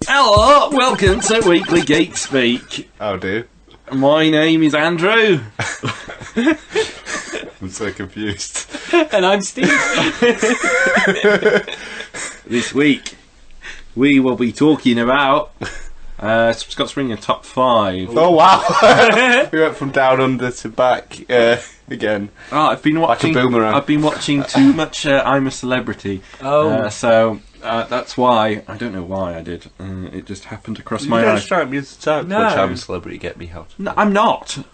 Hello, welcome to Weekly Geek Speak. How do? My name is Andrew. I'm so confused. And I'm Steve. This week, we will be talking about Scott's Ring of Top 5. Oh wow! We went from down under to back again. Oh, I've been watching. Like a boomerang. I've been watching too much I'm a Celebrity. So that's why. I don't know why I did. It just happened to cross my eyes. Strike me as the type. No. Watch I'm a Celebrity, get me out. No, I'm not.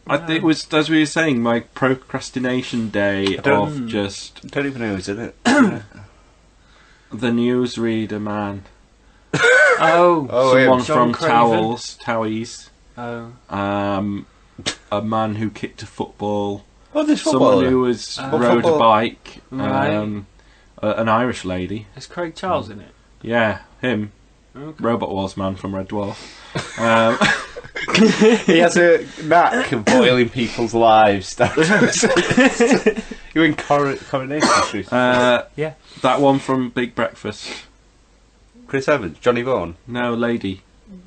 It was, as we were saying, my procrastination day of just I don't even know who's in it. the newsreader man. Oh, Someone yeah. from John Towies. Oh. A man who kicked a football. Oh, this Someone footballer. who was What rode football? a bike. Right. An Irish lady. Is Craig Charles in it? Yeah, him. Okay. Robot Wars man from Red Dwarf. He has a knack of boiling people's lives down. You're in Coronation Street. Yeah. That one from Big Breakfast. Chris Evans, Johnny Vaughan. No, lady.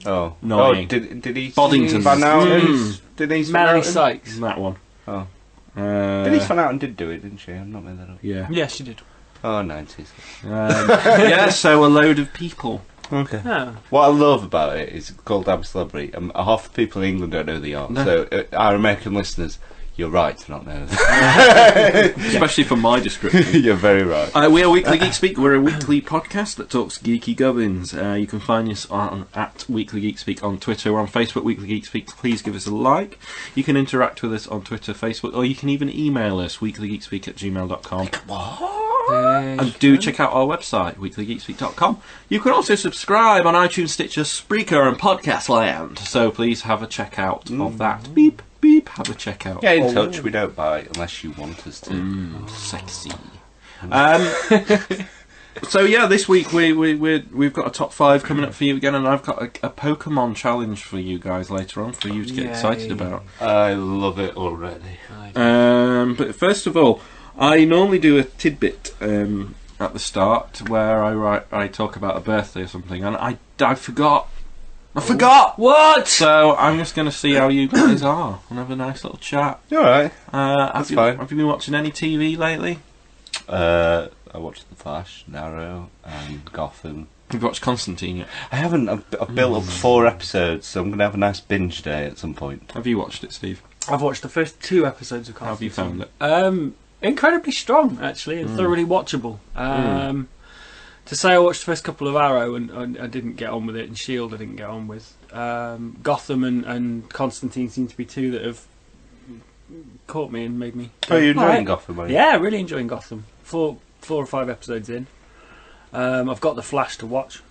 Oh, Annoying. Did he? Boddington. Van Houten? Mm. Did he? Melanie Sykes. That one. Oh. Denise Van Houten did do it, didn't she? I'm not made that up. Yeah. Yeah, she did. Oh, 90s. Yeah, so a load of people. Okay. Oh. What I love about it is it's called I'm a Celebrity. Half the people in England don't know who they are. No. So, our American listeners, you're right to not know them. Especially for my description. You're very right. We are Weekly Geek Speak. We're a weekly podcast that talks geeky gubbins. You can find us at Weekly Geek Speak on Twitter. We're on Facebook, Weekly Geek Speak. Please give us a like. You can interact with us on Twitter, Facebook, or you can even email us, weeklygeekspeak@gmail.com. And do check out our website, weeklygeekspeak.com. You can also subscribe on iTunes, Stitcher, Spreaker, and Podcast Land. So please have a check out of that. Beep, beep, have a check out. Get in touch, we don't bite unless you want us to. Sexy. So yeah, this week we've got a top 5 coming up for you again, and I've got a Pokemon challenge for you guys later on for you to get excited about. I love it already. But first of all, I normally do a tidbit at the start where I talk about a birthday or something, and I forgot. I forgot! What? So I'm just going to see how you guys are and have a nice little chat. You're right. Have you been watching any TV lately? I watched The Flash, Narrow, and Gotham. Have you watched Constantine yet? I haven't. I've built up 4 episodes, so I'm going to have a nice binge day at some point. Have you watched it, Steve? I've watched the first 2 episodes of How have you Constantine. found it? Incredibly strong, actually, and thoroughly watchable. To say I watched the first couple of Arrow and I didn't get on with it, and Shield I didn't get on with. Gotham and Constantine seem to be 2 that have caught me and made me. Oh, you're enjoying Alright. Gotham, are you? Yeah, really enjoying Gotham. 4 or 5 episodes in. I've got The Flash to watch,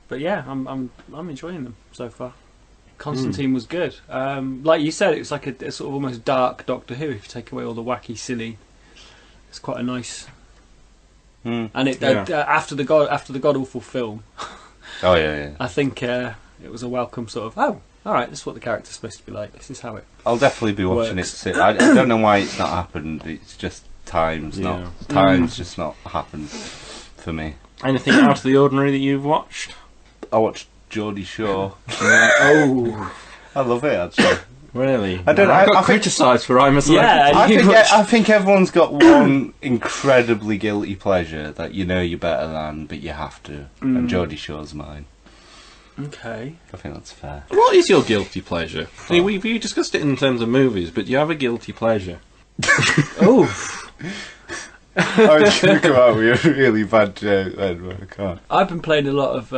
but yeah, I'm enjoying them so far. Constantine was good. Like you said, it's like a sort of almost dark Doctor Who. If you take away all the wacky, silly, it's quite a nice. And it after the god awful film, Oh yeah. I think it was a welcome sort of. Oh, all right, this is what the character's supposed to be like. This is how it. I'll definitely be watching Works. it. I don't know why it's not happened. It's just time's just not happened for me. Anything out of the ordinary that you've watched? I watched Geordie Shore. Oh, I love it actually. really? I don't know. I got I think- criticised for I'm a Celebrity. Yeah. I think everyone's got one incredibly guilty pleasure that you know you're better than, but you have to. And Geordie Shore's mine. Okay. I think that's fair. What is your guilty pleasure? See, we discussed it in terms of movies, but do you have a guilty pleasure? Oh. I was going to come out with a really bad joke then, but I can't. I've been playing a lot of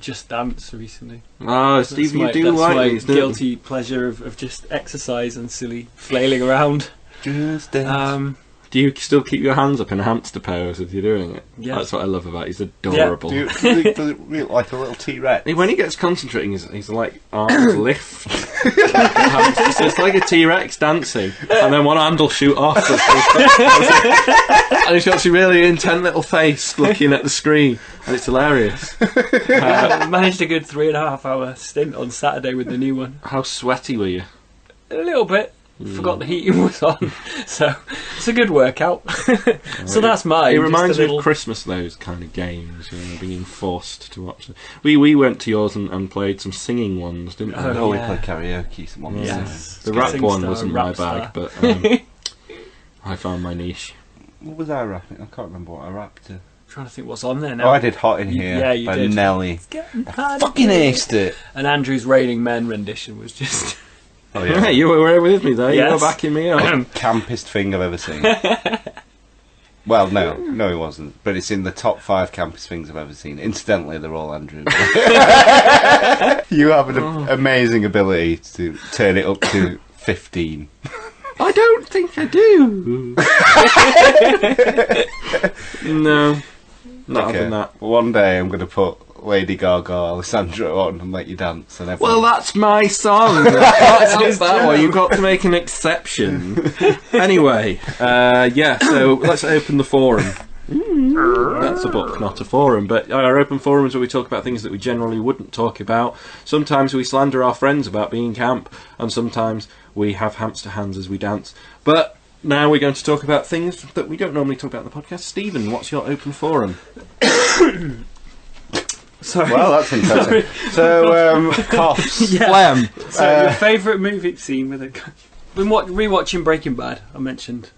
Just Dance recently. Oh, Steve, That's my- you do that's like my these, don't you? guilty pleasure of just exercise and silly flailing around. Just dance. Do you still keep your hands up in a hamster pose as you're doing it? Yeah. That's what I love about it. He's adorable. Does it look like a little T-Rex? When he gets concentrating, his like arms lift. It's like a T-Rex dancing, and then one hand will shoot off. And he's got this really intent little face looking at the screen, and it's hilarious. I managed a good 3.5 hour stint on Saturday with the new one. How sweaty were you? A little bit. Forgot the heating was on, so it's a good workout. So that's mine. It reminds me little... of Christmas, those kind of games, being forced to watch it. We went to yours and played some singing ones, didn't we? Oh, we played karaoke. Yes. The rap one Star, wasn't my bag, but I found my niche. What was I rapping? I can't remember what I rapped to. I'm trying to think what's on there now. Oh, I did Hot in Here Yeah, you by did. Nelly. I fucking aced it. And Andrew's Raining Men rendition was just... Oh, yeah. Hey, you were with me there. Yes. You were backing me up. Campest thing I've ever seen. Well, no, it wasn't. But it's in the top 5 campest things I've ever seen. Incidentally, they're all Andrew. You have an amazing ability to turn it up to 15. I don't think I do. No, not having that. One day I'm going to put Lady Gaga, Alessandro on and let you dance. And Well, that's my song. That's that one. You've got to make an exception. Anyway, so let's open the forum. That's a book, not a forum. But our open forum is where we talk about things that we generally wouldn't talk about. Sometimes we slander our friends about being camp, and sometimes we have hamster hands as we dance. But now we're going to talk about things that we don't normally talk about in the podcast. Stephen, what's your open forum? Sorry. Well, that's interesting. So, coughs. Phlegm. So your favourite movie scene with it? Been rewatching Breaking Bad. I mentioned.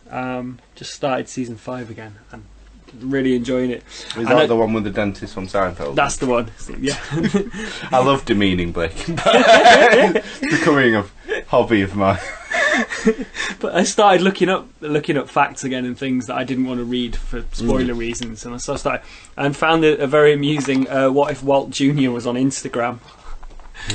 Just started season 5 again and really enjoying it. Is that the one with the dentist from Seinfeld? That's the one. Yeah. I love demeaning Breaking Bad. It's becoming a hobby of mine. But I started looking up facts again and things that I didn't want to read for spoiler reasons, and so I started and found it a very amusing. What if Walt Jr. was on Instagram?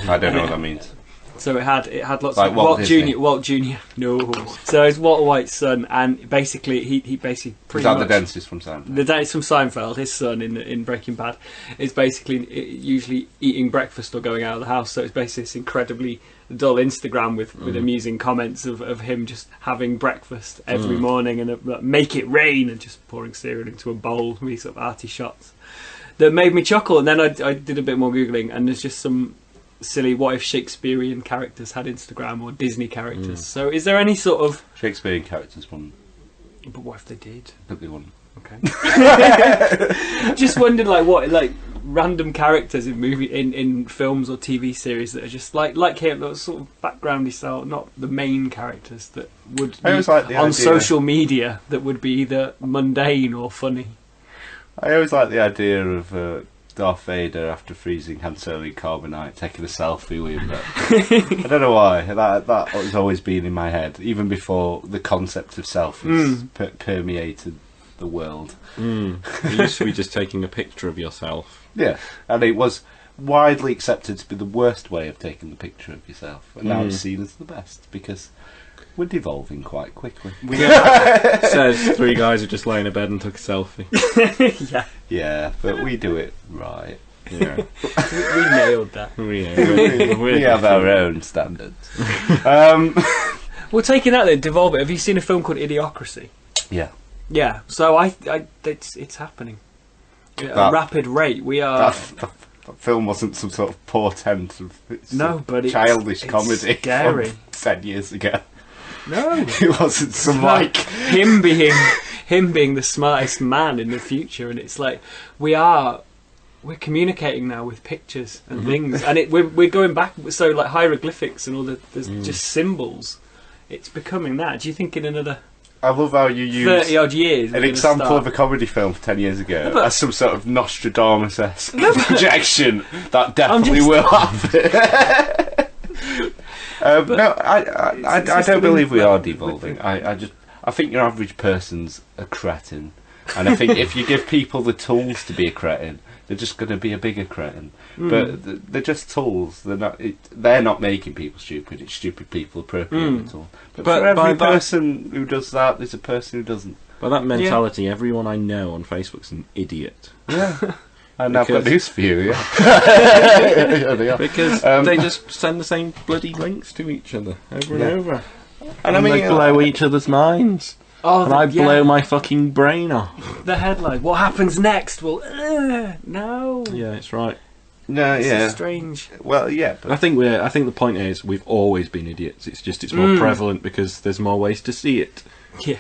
I don't know what that means. So it had lots Like of Walt Disney? Walt Jr. No, so it's Walter White's son, and basically he basically pretty Is that much the dentist from Seinfeld? the dentist from Seinfeld, his son in Breaking Bad, is basically usually eating breakfast or going out of the house. So it's basically this incredibly dull Instagram with amusing comments of him just having breakfast every morning and make it rain and just pouring cereal into a bowl. These sort of arty shots that made me chuckle. And then I did a bit more googling, and there's just some silly what if Shakespearean characters had Instagram or Disney characters. So is there any sort of Shakespearean characters wouldn't. But what if they did? But they wouldn't. Okay. Just wondered what random characters in films or TV series that are just like here, those sort of backgroundy style, not the main characters that would be on social media that would be either mundane or funny. I always like the idea of Darth Vader after freezing Han Solo in carbonite taking a selfie with him. I don't know why. That has always been in my head, even before the concept of selfies permeated the world. It used to be just taking a picture of yourself. Yeah, and it was widely accepted to be the worst way of taking the picture of yourself, and now it's seen as the best because we're devolving quite quickly. Says 3 guys who just lay in a bed and took a selfie. Yeah, but we do it right. Yeah, We nailed that. we have our own standards. Well, taking that then, devolve it. Have you seen a film called Idiocracy? Yeah. Yeah. So it's happening at a rapid rate. We are. That film wasn't some sort of portent of but childish it's comedy scary. from 10 years ago. No, It wasn't some him being the smartest man in the future, and it's like we're communicating now with pictures and things, and we're going back. So like hieroglyphics and all there's just symbols. It's becoming that. Do you think in another I love how you use 30 odd years an example of a comedy film for 10 years ago as some sort of Nostradamus-esque projection that definitely will happen. I don't believe we are devolving. I think your average person's a cretin, and I think if you give people the tools to be a cretin, they're just going to be a bigger cretin. But they're just tools. They're not making people stupid. It's stupid people appropriating the tool. But for every person who does that, there's a person who doesn't. By that mentality, everyone I know on Facebook's an idiot. Yeah. And I've got news for you, yeah. Yeah, they are. Because they just send the same bloody links to each other over and over. And And they blow each other's minds. Oh, And I blow my fucking brain off. the headline. What happens next? Well, no. Yeah, it's right. No, This yeah. is strange. Well, yeah, but I think the point is we've always been idiots. It's just it's more prevalent because there's more ways to see it. Yeah.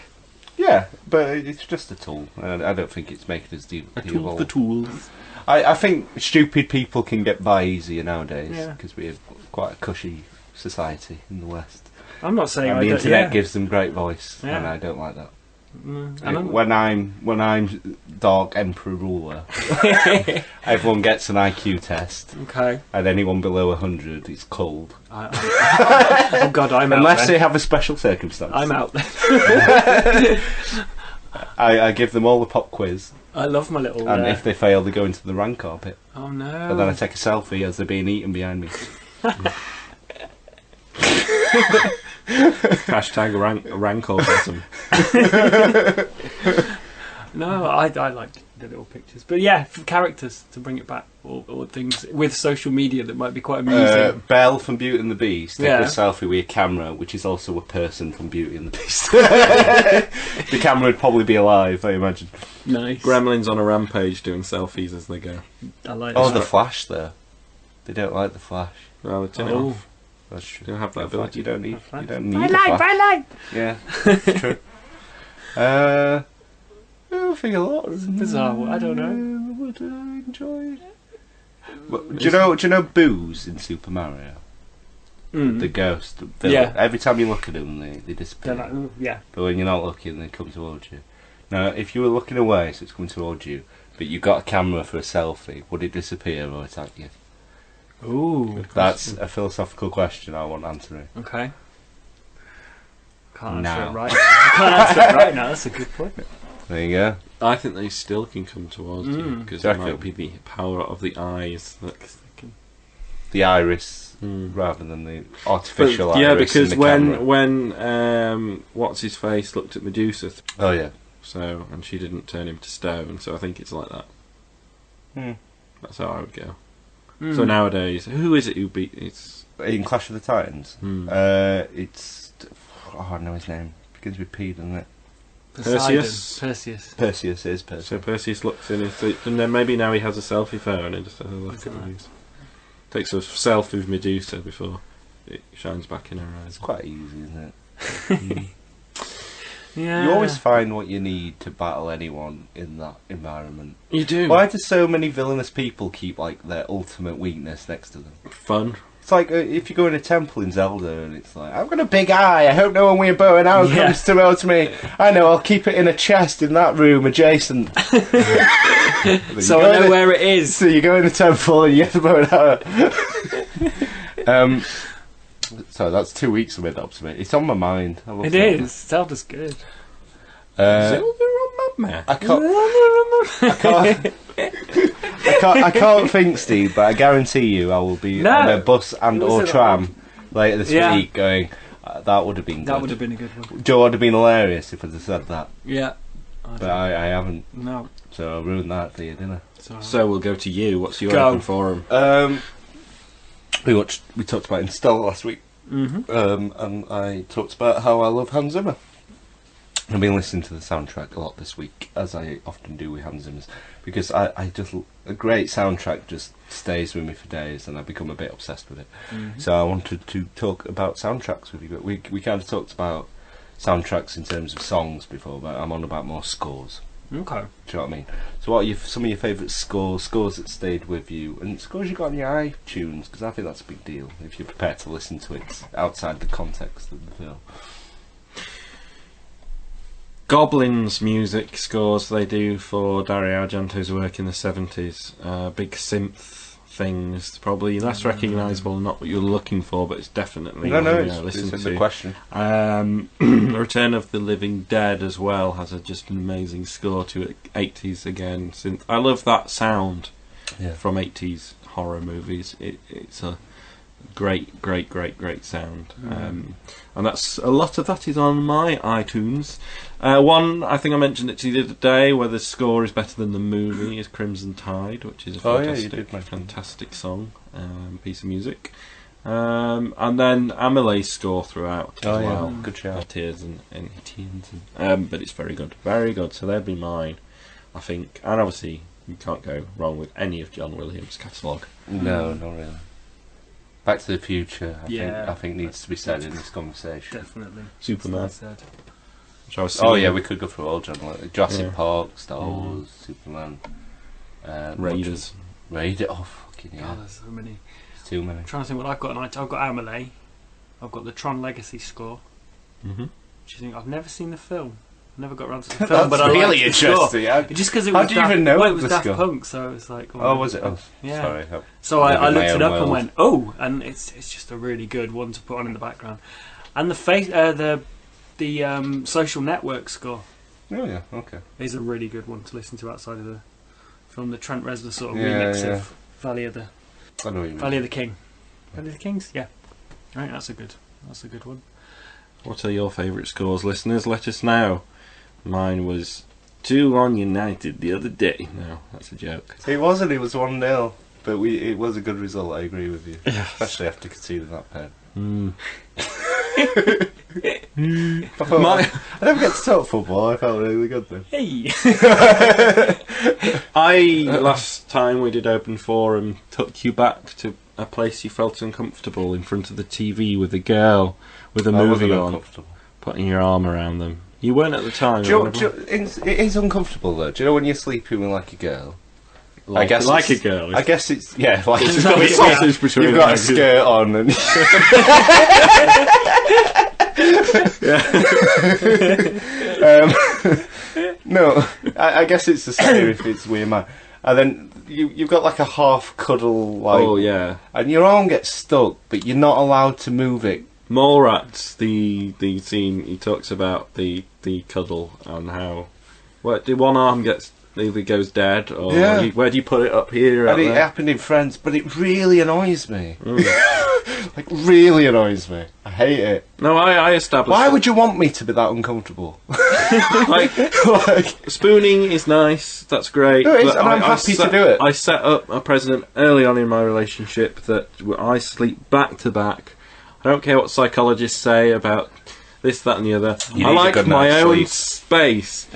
yeah, but it's just a tool. I don't think it's making us A tool for tools. I think stupid people can get by easier nowadays Yeah. because we have quite a cushy society in the West. I'm not saying And I the don't. internet Yeah. gives them great voice, Yeah. and I don't like that. And I'm- When I'm Dark Emperor ruler, everyone gets an IQ test, okay. and anyone below 100 is cold. Oh God, I'm Unless out. they Then. have a special circumstance. I'm out. I give them all the pop quiz, I love my little. and if they fail, they go into the rank carpet. Oh no. And then I take a selfie as they're being eaten behind me. Hashtag rank orgasm. No, I like the little pictures, but yeah, for characters to bring it back, or things with social media that might be quite amusing. Belle from Beauty and the Beast took Yeah. a selfie with a camera, which is also a person from Beauty and the Beast. The camera would probably be alive, I imagine. Nice. Gremlins on a rampage doing selfies as they go. I like. Oh, that. the Flash, though. They don't like the Flash. Well, they turn it Oh. off. That's true. You don't have that ability. You don't need. Flash. You don't need I a like. Flash. I like. Yeah, it's true. I think a lot. It's bizarre. I don't know. Would I enjoy? Well, do you know Booze in Super Mario? The ghost. Villain. Yeah. Every time you look at them, they disappear. They're like, ooh, yeah. But when you're not looking, they come towards you. Now, if you were looking away, so it's coming towards you, but you got a camera for a selfie, would it disappear or attack you? Ooh. That's a philosophical question I want answering. Okay. Can't answer No. it right. I can't answer it right now. That's a good point. There you go. I think they still can come towards you because it Exactly. might be the power of the eyes that. The iris rather than the artificial iris. Yeah, in because the camera. when what's his face looked at Medusa, Oh yeah. so and she didn't turn him to stone, so I think it's like that. That's how I would go. So nowadays, who is it who beat? It's In Clash of the Titans, it's I know his name. Begins with P, doesn't it? Perseus? Perseus. Perseus is Perseus. So Perseus looks in his, and then maybe now he has a selfie phone and just has a look at Medusa. Takes a selfie with Medusa before it shines back in her eyes. It's quite easy, isn't it? Yeah. You always find what you need to battle anyone in that environment. You do. Why do so many villainous people keep like their ultimate weakness next to them? Fun. It's like if you go in a temple in Zelda and it's like, I've got a big eye, I hope no one with a bow and arrow Yeah. comes towards me. I know, I'll keep it in a chest in that room adjacent. So I know where it is. So you go in the temple and you get the bow and arrow. So that's 2 weeks of it up to me. It's on my mind. I love It Zelda. is. Zelda's good. Zelda on Map I can't think, Steve, but I guarantee you I will be on a bus and or Was it tram later this Yeah. week going, that would have been good. That would have been a good one. Joe would have been hilarious if I'd have said that. Yeah. But I haven't, No. so I ruined that for you, didn't So we'll go to you. What's your Go. open forum? I? We talked about Interstellar last week, Mm-hmm. and I talked about how I love Hans Zimmer. I've been listening to the soundtrack a lot this week, as I often do with Hans Zimmer's, because I just a great soundtrack just stays with me for days, and I become a bit obsessed with it. So I wanted to talk about soundtracks with you. But we kind of talked about soundtracks in terms of songs before, but I'm on about more scores. Okay. Do you know what I mean? So what are some of your favourite scores that stayed with you, and scores you got on your iTunes? Because I think that's a big deal if you're prepared to listen to it outside the context of the film. Goblins music scores they do for Dario Argento's work in the 70s. Big synth things, probably less recognisable, not what you're looking for, but it's definitely It's listen in to. the question. Return of the Living Dead as well has just an amazing score to it. 80s again. I love that sound from 80s horror movies. It's a great sound. And that's a lot of that is on my iTunes. One, I think I mentioned it to you the other day, where the score is better than the movie, is Crimson Tide, which is a fantastic song, piece of music. And then Amelé's score throughout as well. Good shout. Tears and but it's very good. So they'd be mine, I think. And obviously, you can't go wrong with any of John Williams' catalogue. No, not really. Back to the Future, I think needs to be said in this conversation. Definitely. Superman. We could go through all John Williams. Jurassic Park, Star Wars, Superman, Raiders. Oh, fucking yeah. God, there's so many. It's too many. I'm trying to think what I've got. I've got Amelie. I've got the Tron Legacy score. Mm-hmm. Which I think I've never seen the film. Never got around to the film, but I really liked the interesting. score. Just because it was How do you even know it was the Daft score? Punk, so it was like. Oh, was it? Oh, yeah. Sorry. So I Live in looked my it own up world. and went, oh, and it's just a really good one to put on in the background. And the Social Network score Oh yeah, okay. is a really good one to listen to outside of the film. The Trent Reznor sort of Yeah, remix yeah. of Valley of the I know what you mean. Valley of the King. Valley of the Kings, yeah. Right, that's a good one. What are your favourite scores, listeners? Let us know. Mine was 2-1 United the other day. No, that's a joke. It wasn't. It was 1-0, but it was a good result. I agree with you, especially after conceding that pen. I never get to talk football. I felt really good then. Hey! Last time we did Open Forum, took you back to a place you felt uncomfortable in front of the TV with a girl with a movie on, putting your arm around them. You weren't at the time. It is uncomfortable though. Do you know when you're sleeping with like a girl? Like a girl. I guess it's like It's got a sausage between you've got a legs. skirt on and no, I guess it's the same if it's weird man. And then you've got like a half cuddle, like, oh yeah, and your arm gets stuck, but you're not allowed to move it. Mallrats, the scene he talks about the cuddle and how one arm either goes dead or where do you put it, up here? And it happened in Friends, but it really annoys me. Like really annoys me. I hate it. No, I established. Why would you want me to be that uncomfortable? like spooning is nice. That's great. No, it is, but and I'm happy to do it. I set up a precedent early on in my relationship that I sleep back to back. I don't care what psychologists say about this, that, and the other. I like my own space.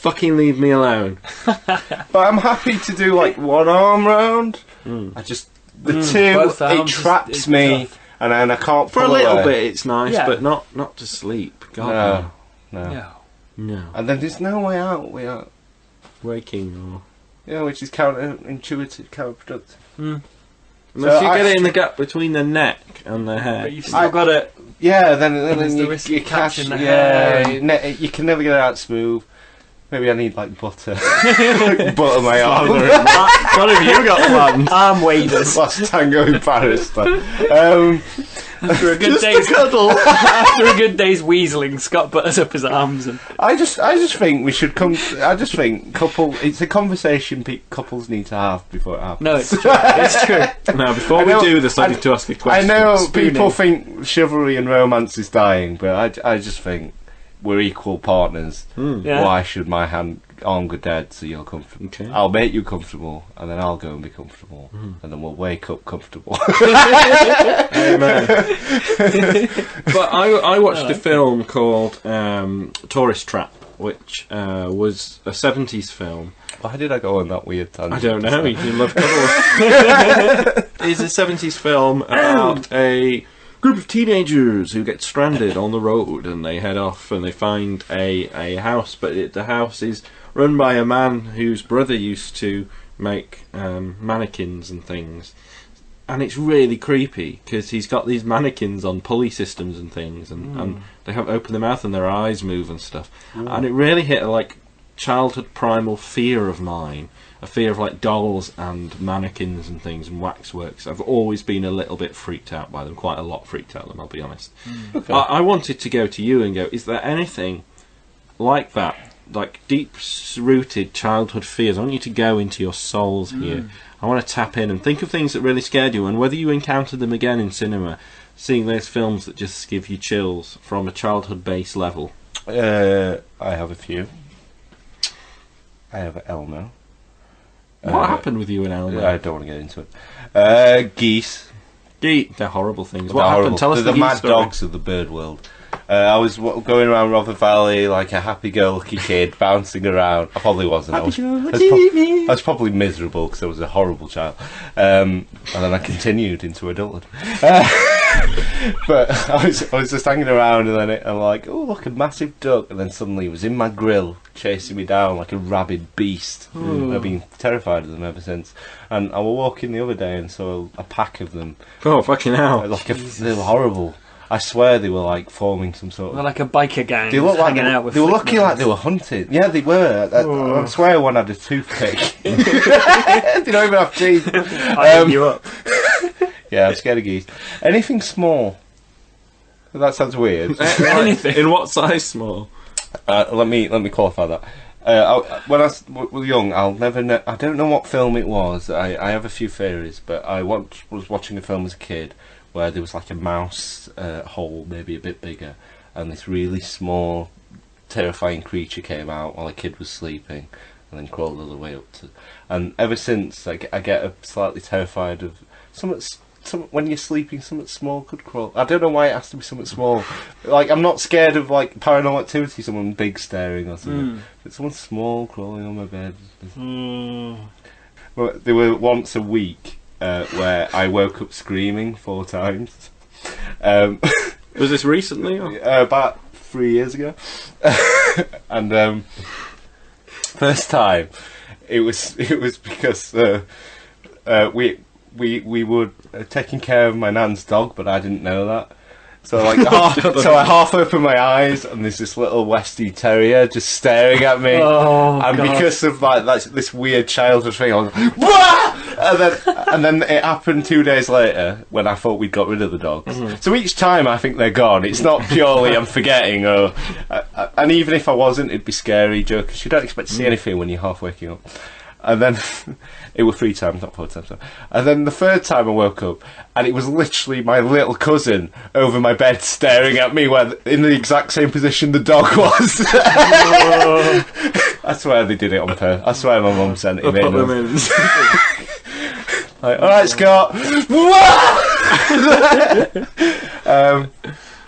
Fucking leave me alone. But I'm happy to do like one arm round. I just Both it arms traps me, and I can't. For a pull little away. bit, it's nice, Yeah. but not to sleep. God, No. no. And then there's no way out without Waking or which is counterintuitive, counterproductive. unless you get it in the gap between the neck and the hair. But you've still got it. Yeah, then there's the you risk of catch catching the hair. you can never get it out smooth. Maybe I need like butter, butter my arm. What have you got planned? Arm waders. Last tango in Paris. After a good day's cuddle, after a good day's weaseling, Scott butters up his arms and. I just think we should come. I just think it's a conversation couples need to have before it happens. No, it's true. It's true. Now, before we do this, I need to ask a question. I know Spooning. people think chivalry and romance is dying, but I just think we're equal partners. Yeah. Why should my arm go dead so you're comfortable? Okay. I'll make you comfortable, and then I'll go and be comfortable, and then we'll wake up comfortable. Amen. But I watched a film called Tourist Trap, which was a 70s film. Why did I go on that weird tangent? I don't know, you love cuddles. It's a 70s film about a group of teenagers who get stranded on the road, and they head off and they find a house, but the house is run by a man whose brother used to make mannequins and things. And it's really creepy because he's got these mannequins on pulley systems and things, and they have open their mouth and their eyes move and stuff. And it really hit a like childhood primal fear of mine, a fear of like dolls and mannequins and things and waxworks. I've always been a little bit freaked out by them, quite a lot freaked out by them, I'll be honest. Okay. I wanted to go to you and go, is there anything like that like deep-rooted childhood fears. I want you to go into your souls here. I want to tap in and think of things that really scared you, and whether you encountered them again in cinema, seeing those films that just give you chills from a childhood-based level. I have a few. I have Elmo. What happened with you and Elmo? I don't want to get into it. Geese. Geek, they're horrible things. They're What horrible. happened? Tell us They're the the geek mad story. dogs of the bird world. I was going around Rother Valley like a happy-go-lucky kid, bouncing around. I probably wasn't. I was probably miserable because I was a horrible child. And then I continued into adulthood. But I was just hanging around, and then I'm like, oh, look, a massive duck. And then suddenly it was in my grill, chasing me down like a rabid beast. And I've been terrified of them ever since. And I was walking the other day and saw a pack of them. Oh, fucking hell. They were horrible. I swear they were like forming some sort of... They're like a biker gang. They looked like hanging out with they were flick looking knives. like they were hunted. Yeah, they were. I swear one had a toothpick. They don't even have teeth. I you up. Yeah, I'm scared of geese. Anything small. That sounds weird. Anything. In what size small? Let me qualify that. When I was young, I'll never know. I don't know what film it was. I have a few theories, but I was watching a film as a kid where there was like a mouse hole, maybe a bit bigger, and this really small, terrifying creature came out while a kid was sleeping, and then crawled all the way up to. And ever since, I get slightly terrified of when you're sleeping, something small could crawl. I don't know why it has to be something small. Like, I'm not scared of like Paranormal Activity, someone big staring or something. But someone small crawling on my bed. Well, there were once a week where I woke up screaming 4 times. Was this recently? Or? About 3 years ago. And first time, it was because we were taking care of my nan's dog, but I didn't know that. So like, I half opened my eyes, and there's this little Westie Terrier just staring at me. And God. because of like this weird childhood thing, I was like, "Wah!" and then it happened 2 days later when I thought we'd got rid of the dogs. So each time I think they're gone. It's not purely I'm forgetting, or and even if I wasn't, it'd be scary, Joe, because you don't expect to see anything when you're half waking up. And then it was 3 times, not 4 times. And then the third time I woke up, and it was literally my little cousin over my bed staring at me, where in the exact same position the dog was. I swear they did it on purpose. I swear my mum sent him in. Like, all right, Scott.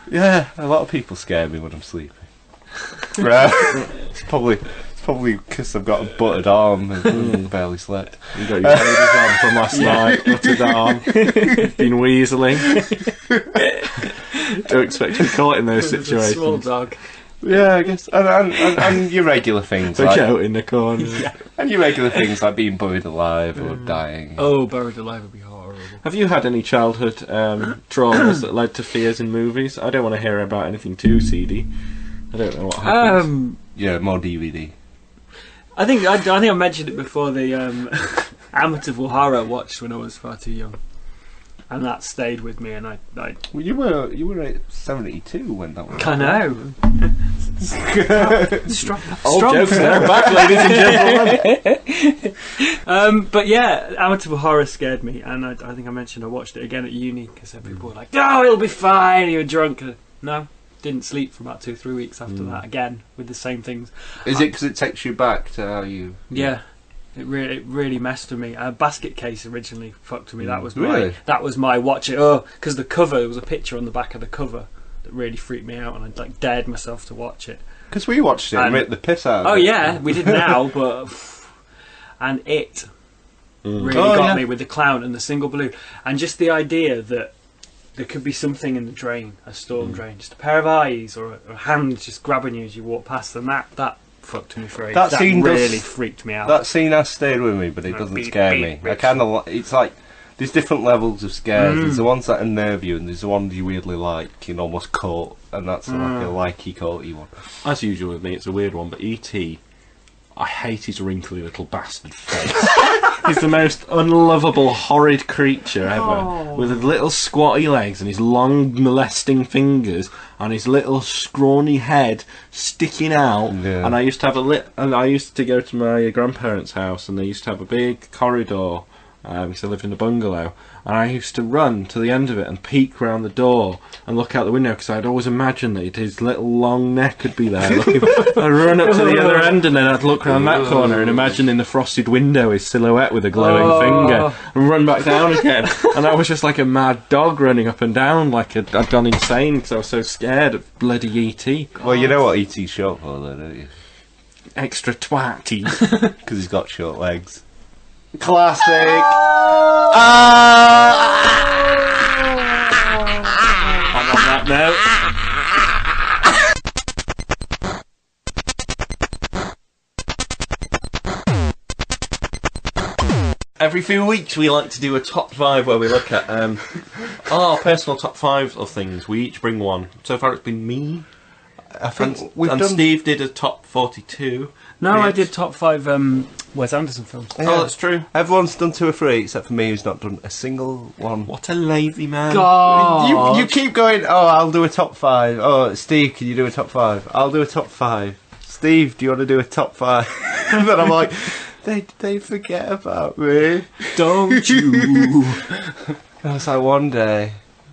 Yeah, a lot of people scare me when I'm sleeping. It's probably because I've got a buttered arm and barely slept. You got your baby's arm from last night. Buttered arm. Been weaseling. Don't expect to be caught in those situations. Small dog. Yeah, I guess. And your regular things. Look Like, out in the corner. and your regular things like being buried alive or dying. Oh, buried alive would be horrible. Have you had any childhood traumas that led to fears in movies? I don't want to hear about anything too seedy. I don't know what happens. Yeah, more DVD. I think I mentioned it before. The Amityville Horror I watched when I was far too young, and that stayed with me. And I Well, you were at 72 when that was. I know. All jokes there back, ladies and gentlemen. But yeah, Amityville Horror scared me, and I think I mentioned I watched it again at uni because people were like, "Oh, it'll be fine. You're drunk." No, didn't sleep for about 2-3 weeks after that. Again with the same things. Is it because it takes you back to how you? Yeah. It really messed with me. Basket Case originally fucked with me. That was my watch it. Oh, because the cover, there was a picture on the back of the cover that really freaked me out, and I like dared myself to watch it. Because we watched it and ripped the piss out of it. Oh yeah, we did now, but and it really got me with the clown and the single balloon, and just the idea that there could be something in the drain, a storm drain, just a pair of eyes or a hand just grabbing you as you walk past, and that fucked me for ages. That scene really freaked me out. That scene has stayed with me, but it doesn't scare me. I kind of it's like there's different levels of scares. There's the ones that unnerve you, and there's the ones you weirdly like and almost caught, and that's like a likey, courty one. As usual with me, it's a weird one, but E.T. I hate his wrinkly little bastard face. He's the most unlovable, horrid creature ever. With his little squatty legs and his long molesting fingers and his little scrawny head sticking out. Yeah. And I used to have I used to go to my grandparents' house, and they used to have a big corridor. Because I lived in a bungalow, and I used to run to the end of it and peek round the door and look out the window, because I'd always imagined that his little long neck could be there. I'd run up to the other end, and then I'd look round that corner and imagine in the frosted window his silhouette with a glowing finger, and run back down again. And I was just like a mad dog running up and down, like I'd gone insane because I was so scared of bloody E.T. Well, you know what E.T.'s short for, though, don't you? Extra twatty. Because he's got short legs. Classic. And on that note. Every few weeks we like to do a top 5 where we look at our personal top 5 of things. We each bring one. So far it's been me. I think Steve did a top 42. No, I did top 5 Wes Anderson films. Yeah. Oh, that's true. Everyone's done 2 or 3 except for me, who's not done a single one. What a lazy man. God. You keep going, oh, I'll do a top 5. Oh, Steve, can you do a top 5? I'll do a top 5. Steve, do you want to do a top 5? And then I'm like, they forget about me. Don't you? I was like, one day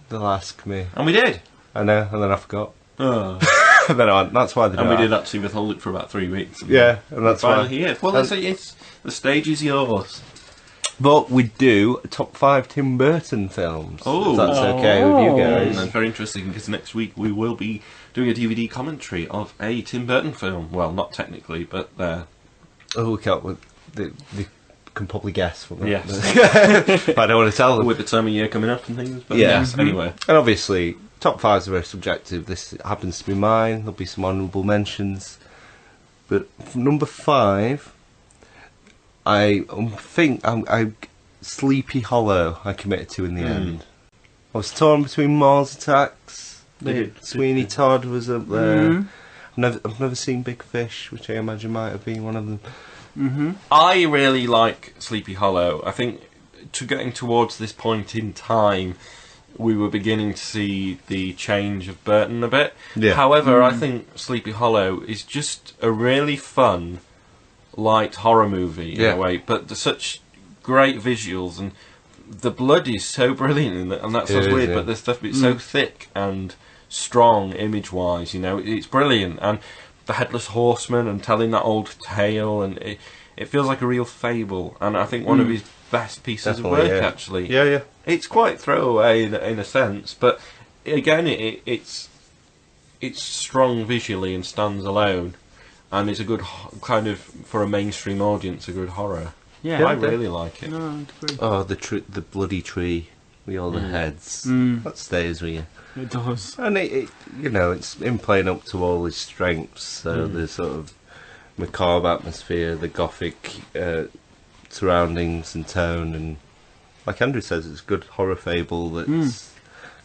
they'll ask me. And we did. I know, and then I forgot. Oh. And then I went, that's why they And don't we did ask. actually withhold it for about 3 weeks. Yeah, and that's why. Finally here. Well, it's the stage is yours. But we do top 5 Tim Burton films. Oh. If that's okay with you guys. And very interesting, because next week we will be doing a DVD commentary of a Tim Burton film. Well, not technically, but Oh, we can't. They can probably guess. yes. But I don't want to tell them. With the time of year coming up and things. But Yeah. yes, anyway. And obviously, top 5s are very subjective. This happens to be mine. There'll be some honourable mentions. But for number 5, I think I Sleepy Hollow I committed to in the end. I was torn between Mars Attacks. Sweeney Todd was up there. I've never seen Big Fish, which I imagine might have been one of them. I really like Sleepy Hollow. I think getting towards this point in time, we were beginning to see the change of Burton a bit. Yeah. However, I think Sleepy Hollow is just a really fun, light horror movie in a way, but there's such great visuals, and the blood is so brilliant in it, and that sounds weird, but the stuff is so thick and strong image-wise, you know, it's brilliant. And the Headless Horseman and telling that old tale, and it feels like a real fable, and I think one of his best pieces of work, actually. Yeah. It's quite throwaway in a sense, but again, it's strong visually and stands alone, and it's a good kind of, for a mainstream audience, a good horror. Yeah, I really like it. No, I agree. Oh, the bloody tree with all the heads. That stays with you. It does. And it you know, it's in playing up to all his strengths. So the sort of macabre atmosphere, the gothic surroundings and tone, and like Andrew says, it's a good horror fable that's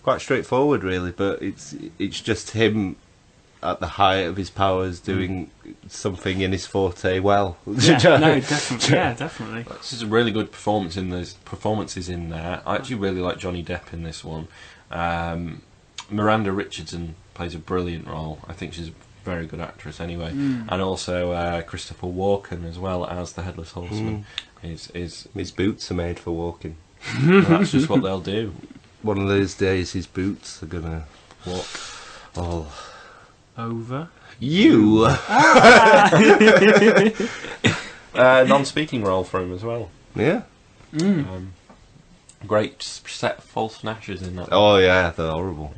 quite straightforward, really. But it's just him at the height of his powers doing something in his forte well. Yeah, no, definitely. Yeah, definitely. This is a really good performances in there. I actually really like Johnny Depp in this one. Miranda Richardson plays a brilliant role. I think she's a very good actress anyway. And also Christopher Walken as well as the Headless Horseman. His boots are made for walking. Well, that's just what they'll do. One of those days his boots are gonna Walk. all Over. you. Non-speaking role for him as well. Yeah. Great set of false gnashes in that. Oh yeah, they're horrible.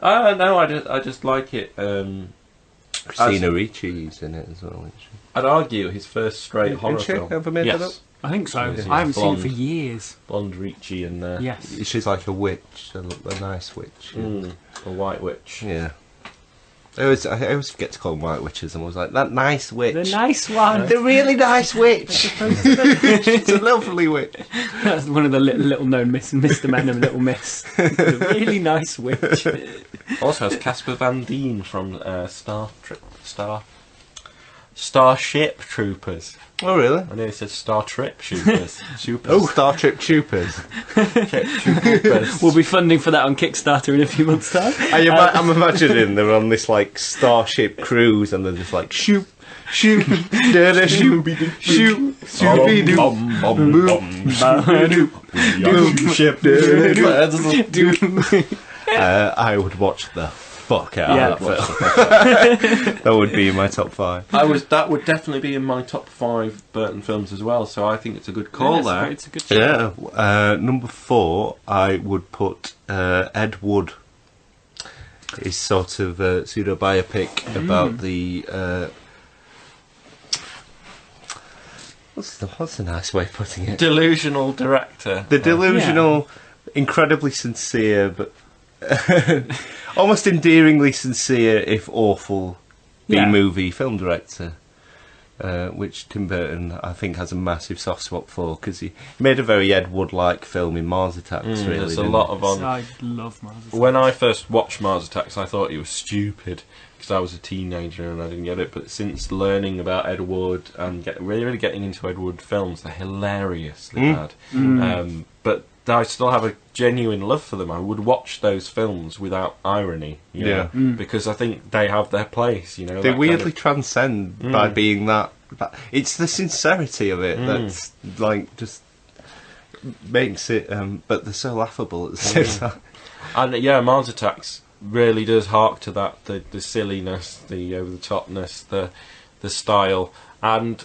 No, I just like it. Christina Ricci's in it as well. I'd argue his first straight horror Isn't she? film. Ever made that up? I think so. She's I haven't seen it for blonde. years. Blonde Ricci and Yes. She's like a witch, a nice witch. a white witch. Yeah. I always forget to call them white witches, and I was like, that nice witch. The nice one. The really nice witch. She's a lovely witch. That's one of the little known Mr. Man and Little Miss. The really nice witch. Also has Casper Van Dien from Star Starship Troopers. Oh, really? I nearly said Star Trip Troopers. Oh, Star Trip Troopers. Troopers. We'll be funding for that on Kickstarter in a few months' time. I'm imagining they're on this like starship cruise and they're just like shoot, shoot, da shoot, shoot, shooby doo, ship. I would watch the fuck out of that film. That would be in my top 5. That would definitely be in my top 5 Burton films as well. So I think it's a good call there. It's a good show. Yeah. Number 4, I would put Ed Wood. It's sort of a pseudo biopic about the. What's a nice way of putting it? Delusional director. The delusional, incredibly sincere, but almost endearingly sincere, if awful, B-movie film director, which Tim Burton, I think, has a massive soft spot for, because he made a very Ed Wood-like film in Mars Attacks, really. There's a lot of on. I love Mars Attacks. When I first watched Mars Attacks, I thought it was stupid, because I was a teenager and I didn't get it, but since learning about Ed Wood and really getting into Ed Wood films, they're hilariously bad. But I still have a genuine love for them. I would watch those films without irony, because I think they have their place. You know, they weirdly transcend by being that. It's the sincerity of it that's like just makes it. But they're so laughable at the same time. And Mars Attacks really does hark to that, the silliness, the over the topness, the style, and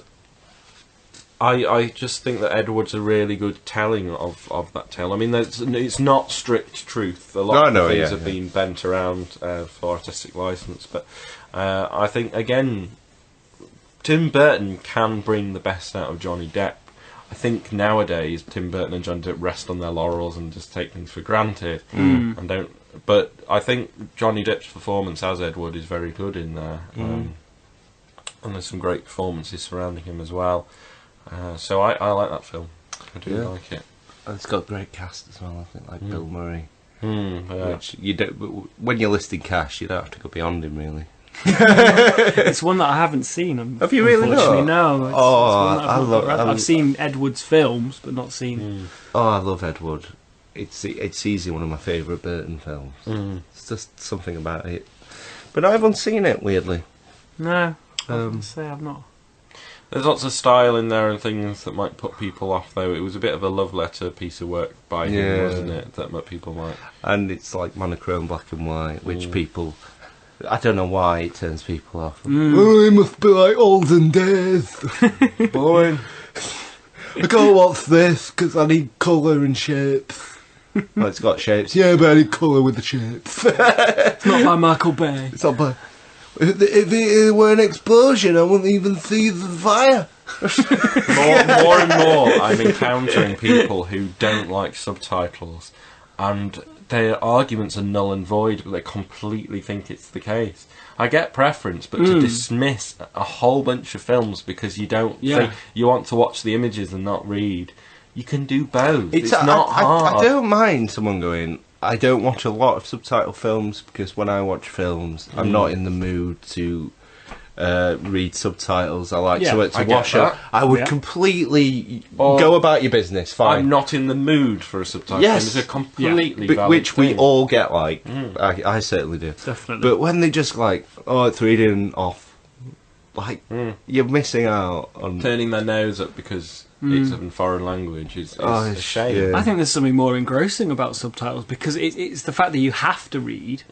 I just think that Ed Wood's a really good telling of that tale. I mean, it's not strict truth. A lot of things have been bent around for artistic license, but I think, again, Tim Burton can bring the best out of Johnny Depp. I think nowadays Tim Burton and Johnny Depp rest on their laurels and just take things for granted and don't. But I think Johnny Depp's performance as Ed Wood is very good in there, and there's some great performances surrounding him as well. So I like that film. I do like it. And it's got a great cast as well. I think, like Bill Murray. Yeah. Which you don't. When you're listing cast, you don't have to go beyond him, really. It's one that I haven't seen. Have you really unfortunately, not? No. It's I love. I've seen Ed Wood's films, but not seen. Oh, I love Ed Wood. It's easily one of my favourite Burton films. It's just something about it. But I haven't seen it, weirdly. No, I wouldn't say I've not. There's lots of style in there and things that might put people off, though. It was a bit of a love letter piece of work by him, wasn't it? That people like. And it's like monochrome black and white, which people. I don't know why it turns people off. Oh, it must be like olden days. boring. I can't watch this because I need colour and shapes. Well, it's got shapes. Yeah, but I need colour with the shapes. It's not by Michael Bay. It's not by. If it were an explosion, I wouldn't even see the fire. more and more, I'm encountering people who don't like subtitles, and their arguments are null and void, but they completely think it's the case. I get preference, but to dismiss a whole bunch of films because you don't think you want to watch the images and not read, you can do both. It's not hard. I don't mind someone going, I don't watch a lot of subtitle films because when I watch films, I'm not in the mood to read subtitles. I like to watch it. I would completely go about your business. Fine. I'm not in the mood for a subtitle. Yes, it's a completely valid which thing. we all get. Like I certainly do. Definitely. But when they just like, it's reading off, like you're missing out on turning their nose up because it's in foreign language. It's a shame. Yeah. I think there's something more engrossing about subtitles because it's the fact that you have to read.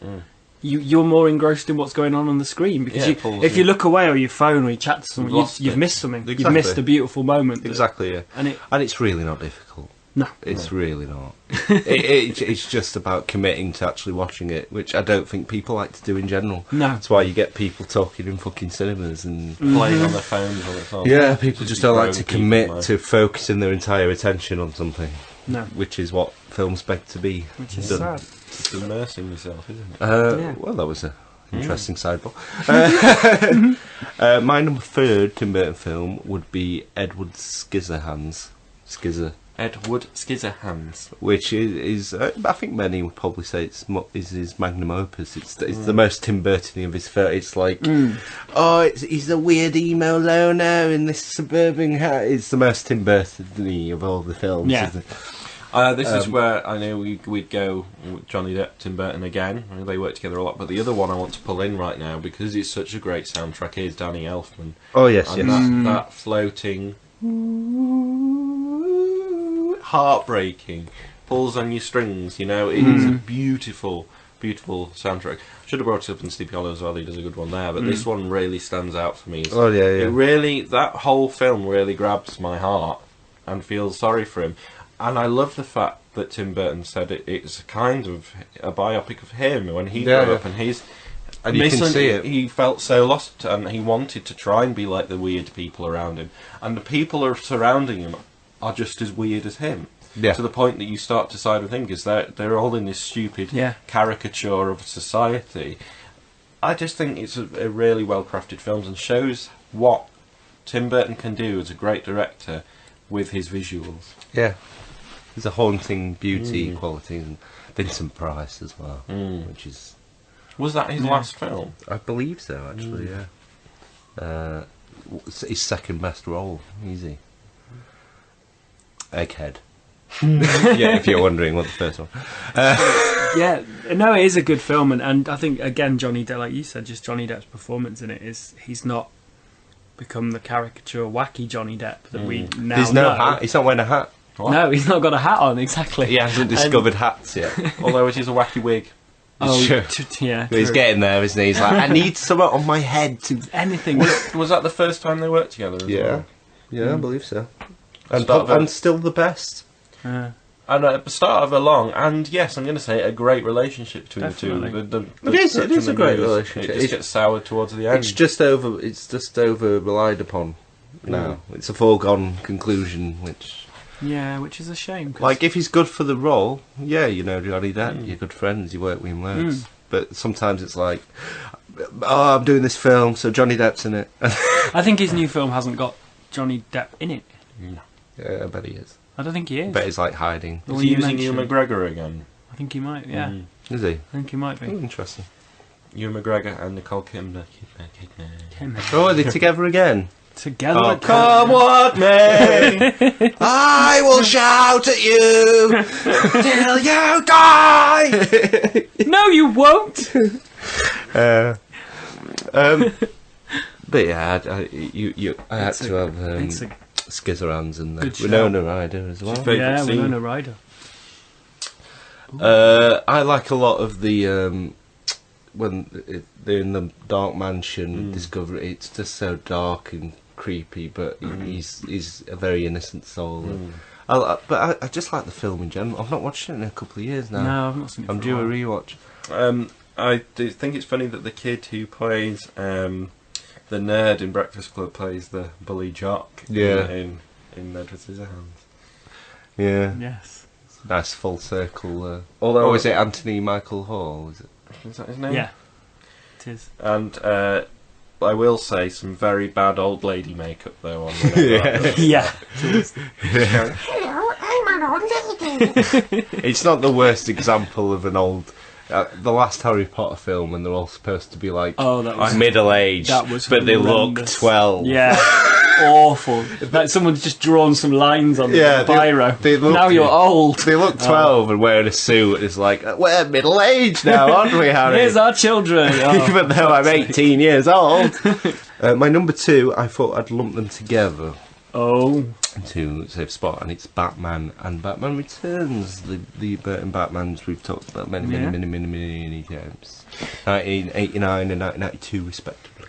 You're more engrossed in what's going on the screen because if you look away or your phone or you chat to someone, you've missed something. Exactly. You've missed a beautiful moment. Exactly, yeah. And it's really not difficult. No. It's really not. It's just about committing to actually watching it, which I don't think people like to do in general. No. That's why you get people talking in fucking cinemas and playing on their phones all the time. Yeah, people just don't like to commit to focusing their entire attention on something. No. Which is what films beg to be. Which is done. sad. It's immersing yourself, isn't it? Well, that was an interesting sidebar. My number 3 Tim Burton film would be Edward Scissorhands. Edward Scissorhands. Which is I think many would probably say is his magnum opus. It's the most Tim Burton of his film. It's like, he's a weird emo loner in this suburban house. It's the most Tim Burton of all the films. Yeah. Isn't it? This is where I know we'd go with Johnny Depp, Tim Burton again. I mean, they work together a lot, but the other one I want to pull in right now, because it's such a great soundtrack, is Danny Elfman. Oh yes, And yes. that floating, heartbreaking, pulls on your strings. It is a beautiful, beautiful soundtrack. Should have brought it up in Sleepy Hollow as well. He does a good one there, but this one really stands out for me. Oh yeah, yeah. It really, that whole film really grabs my heart and feels sorry for him. And I love the fact that Tim Burton said it's kind of a biopic of him when he grew up, and you can see it. He felt so lost, and he wanted to try and be like the weird people around him, and the people are surrounding him are just as weird as him. Yeah. To the point that you start to side with him, because they're all in this stupid caricature of society. I just think it's a really well crafted film and shows what Tim Burton can do as a great director with his visuals. Yeah. There's a haunting beauty quality, and Vincent Price as well, which is... Was that his last film? I believe so, actually, yeah. His second best role, easy. Egghead. Yeah, if you're wondering what the first one... Yeah, no, it is a good film, and I think, again, Johnny Depp, like you said, just Johnny Depp's performance in it he's not become the caricature wacky Johnny Depp that we now There's no hat, he's not wearing a hat. What? No, he's not got a hat on, exactly. He hasn't discovered hats yet. Although it is a wacky wig. True. Yeah, He's true. getting there, isn't he? He's like, I need something on my head to... Anything. Was that the first time they worked together as well? Yeah, I believe so. Start And still the best. And at the start of a long, and yes, I'm going to say a great relationship between Definitely. the two. It is a great relationship. It just gets soured towards the end. It's just over relied upon now. It's a foregone conclusion, which... Yeah, which is a shame. Like, if he's good for the role, Johnny Depp, you're good friends, you work with him loads. But sometimes it's like, I'm doing this film, so Johnny Depp's in it. I think his new film hasn't got Johnny Depp in it. No. Yeah, I bet he is. I don't think he is. I bet he's like hiding. The Is one he you using Ewan mentioned. McGregor again? I think he might, yeah. Is he? I think he might be. Oh, interesting. Ewan McGregor and Nicole Kidman. Oh, are they together again? Together. Oh, come what may, I will shout at you till you die. No, you won't! But yeah, I had to have it's a Scissorhands and good show. Winona Ryder as well. Favourite Yeah, scene? Winona Ryder. I like a lot of the when they're in the dark mansion, discover it's just so dark and creepy, but he's a very innocent soul. But I just like the film in general. I've not watched it in a couple of years now. No, I've not seen it. I'm due a rewatch. I do think it's funny that the kid who plays the nerd in Breakfast Club plays the bully jock in Edward Scissorhands. Yeah, Yes. nice full circle. Although is it Anthony Michael Hall? Is it? Is that his name? Yeah, it is. And I will say some very bad old lady makeup though on Yeah. Hello, I'm an old lady. It's not the worst example of an old. The last Harry Potter film, when they're all supposed to be like Oh, that was middle-aged, that was but they look horrendous. 12. Yeah. Awful. Like someone's just drawn some lines on the biro. they look- Now you're old. They look 12 and wearing a suit. It's like, we're middle-aged now, aren't we, Harry? Here's our children. Oh, Even though I'm 18 years old. My number 2, I thought I'd lump them together oh. to save spot, and it's Batman and Batman Returns, the Burton Batmans we've talked about many times. 1989 and 1992 respectively.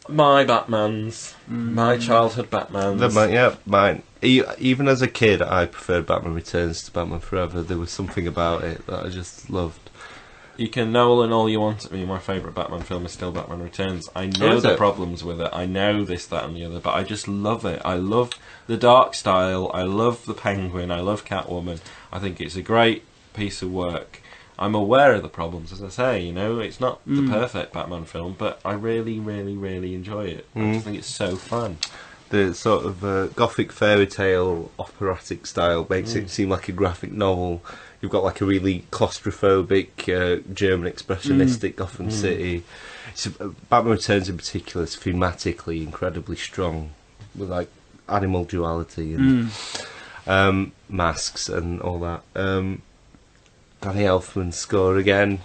My Batmans, my childhood Batmans. Mine. Even as a kid, I preferred Batman Returns to Batman Forever. There was something about it that I just loved. You can Nolan all you want at me. My favourite Batman film is still Batman Returns. I know the problems with it. I know this, that, and the other, but I just love it. I love the dark style. I love the Penguin. I love Catwoman. I think it's a great piece of work. I'm aware of the problems, as I say. You know, it's not the perfect Batman film, but I really, really, really enjoy it. I just think it's so fun. the sort of gothic fairy tale operatic style makes it seem like a graphic novel. You've got like a really claustrophobic German expressionistic Gotham City. Batman Returns in particular is thematically incredibly strong, with like animal duality and masks and all that. Danny Elfman's score again,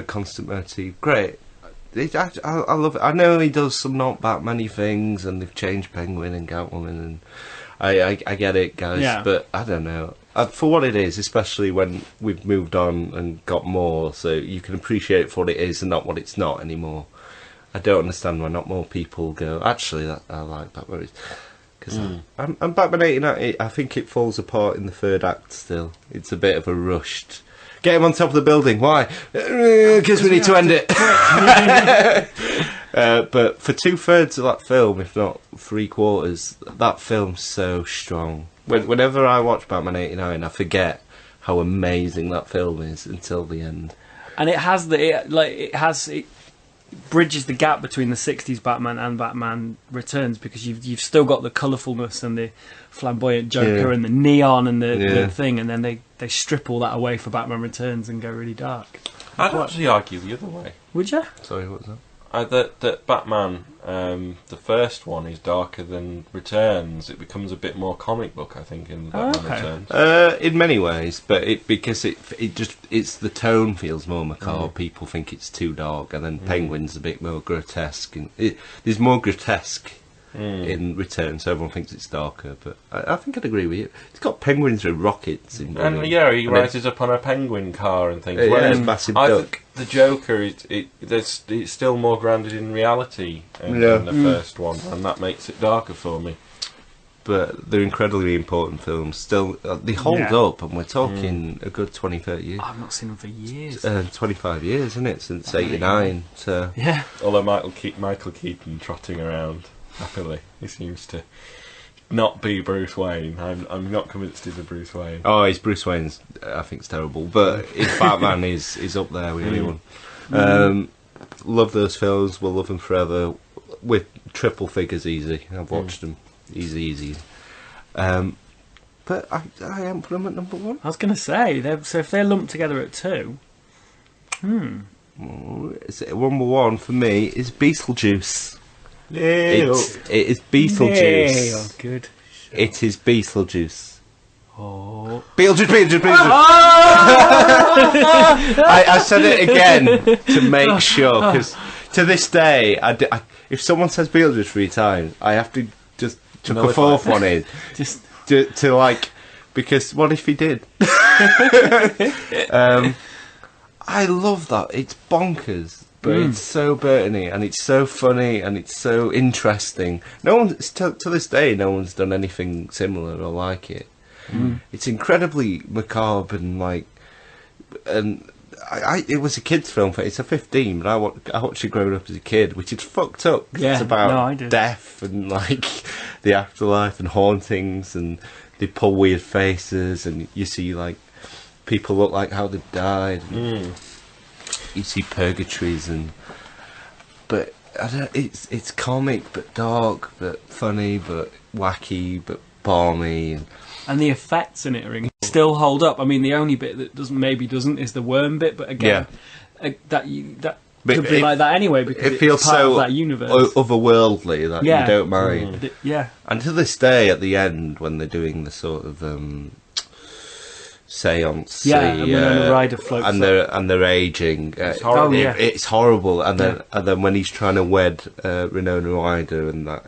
constant motif, great. I love it. I know he does some not Batman-y things, and they've changed Penguin and Catwoman, and I get it, guys, but I don't know. For what it is, especially when we've moved on and got more, so you can appreciate it for what it is and not what it's not anymore. I don't understand why not more people go, actually, I like Batman. Because and Batman 89, I think it falls apart in the third act still. It's a bit of a rushed... Get him on top of the building, why? Because we need to end it. But for 2/3 of that film, if not 3/4, that film's so strong. Whenever I watch Batman 89, I forget how amazing that film is until the end. And it bridges the gap between the 60s Batman and Batman Returns, because you've still got the colourfulness and the flamboyant Joker and the neon and the thing, and then they strip all that away for Batman Returns and go really dark. I'd actually argue the other way. Would you? Sorry, what was that? That Batman, the first one, is darker than Returns. It becomes a bit more comic book, I think, in Batman Returns. In many ways, but because it's the tone feels more macabre. People think it's too dark, and then Penguin's a bit more grotesque. And there's more grotesque in Returns, so everyone thinks it's darker. But I think I'd agree with you. It's got penguins with rockets in. And he rises up on a penguin car and things. Whereas massive I duck. think the Joker it's still more grounded in reality than the first one, and that makes it darker for me. But they're incredibly important films. Still, they hold up, and we're talking a good 20, 30 years. I've not seen them for years. 25 years, isn't it, since 89? So yeah. Although Michael Keaton trotting around happily, he seems to not be Bruce Wayne. I'm not convinced he's a Bruce Wayne. Oh, he's Bruce Wayne's. I think it's terrible, but his Batman is up there with anyone. Love those films. We'll love them forever. With triple figures, easy. I've watched them. Easy. But I haven't put them at number one. I was going to say, so if they're lumped together at 2, Number one for me is Beetlejuice. It is Beetlejuice. Oh, good. It is Beetlejuice. Oh. Beetlejuice. I said it again to make sure, because to this day, if someone says Beetlejuice 3 times, I have to just chuck a fourth one in. Just to like, because what if he did? I love that. It's bonkers. But it's so Burton-y, and it's so funny, and it's so interesting. No one, to this day, no one's done anything similar or like it. It's incredibly macabre and like, and it was a kids' film. It's a 15, but I watched it growing up as a kid, which is fucked up. Yeah, it's about death and like the afterlife and hauntings, and they pull weird faces, and you see like people look like how they've died. You see purgatories, but it's comic, but dark, but funny, but wacky, but balmy, and the effects in it still hold up. I mean, the only bit that doesn't is the worm bit, but again, that could be like that anyway, because it feels it's part so of that universe. Otherworldly that you don't mind. Yeah, and to this day, at the end, when they're doing the sort of seance, and Winona Ryder floats and they're aging. It's horrible. It's horrible. And then when he's trying to wed Winona Ryder and that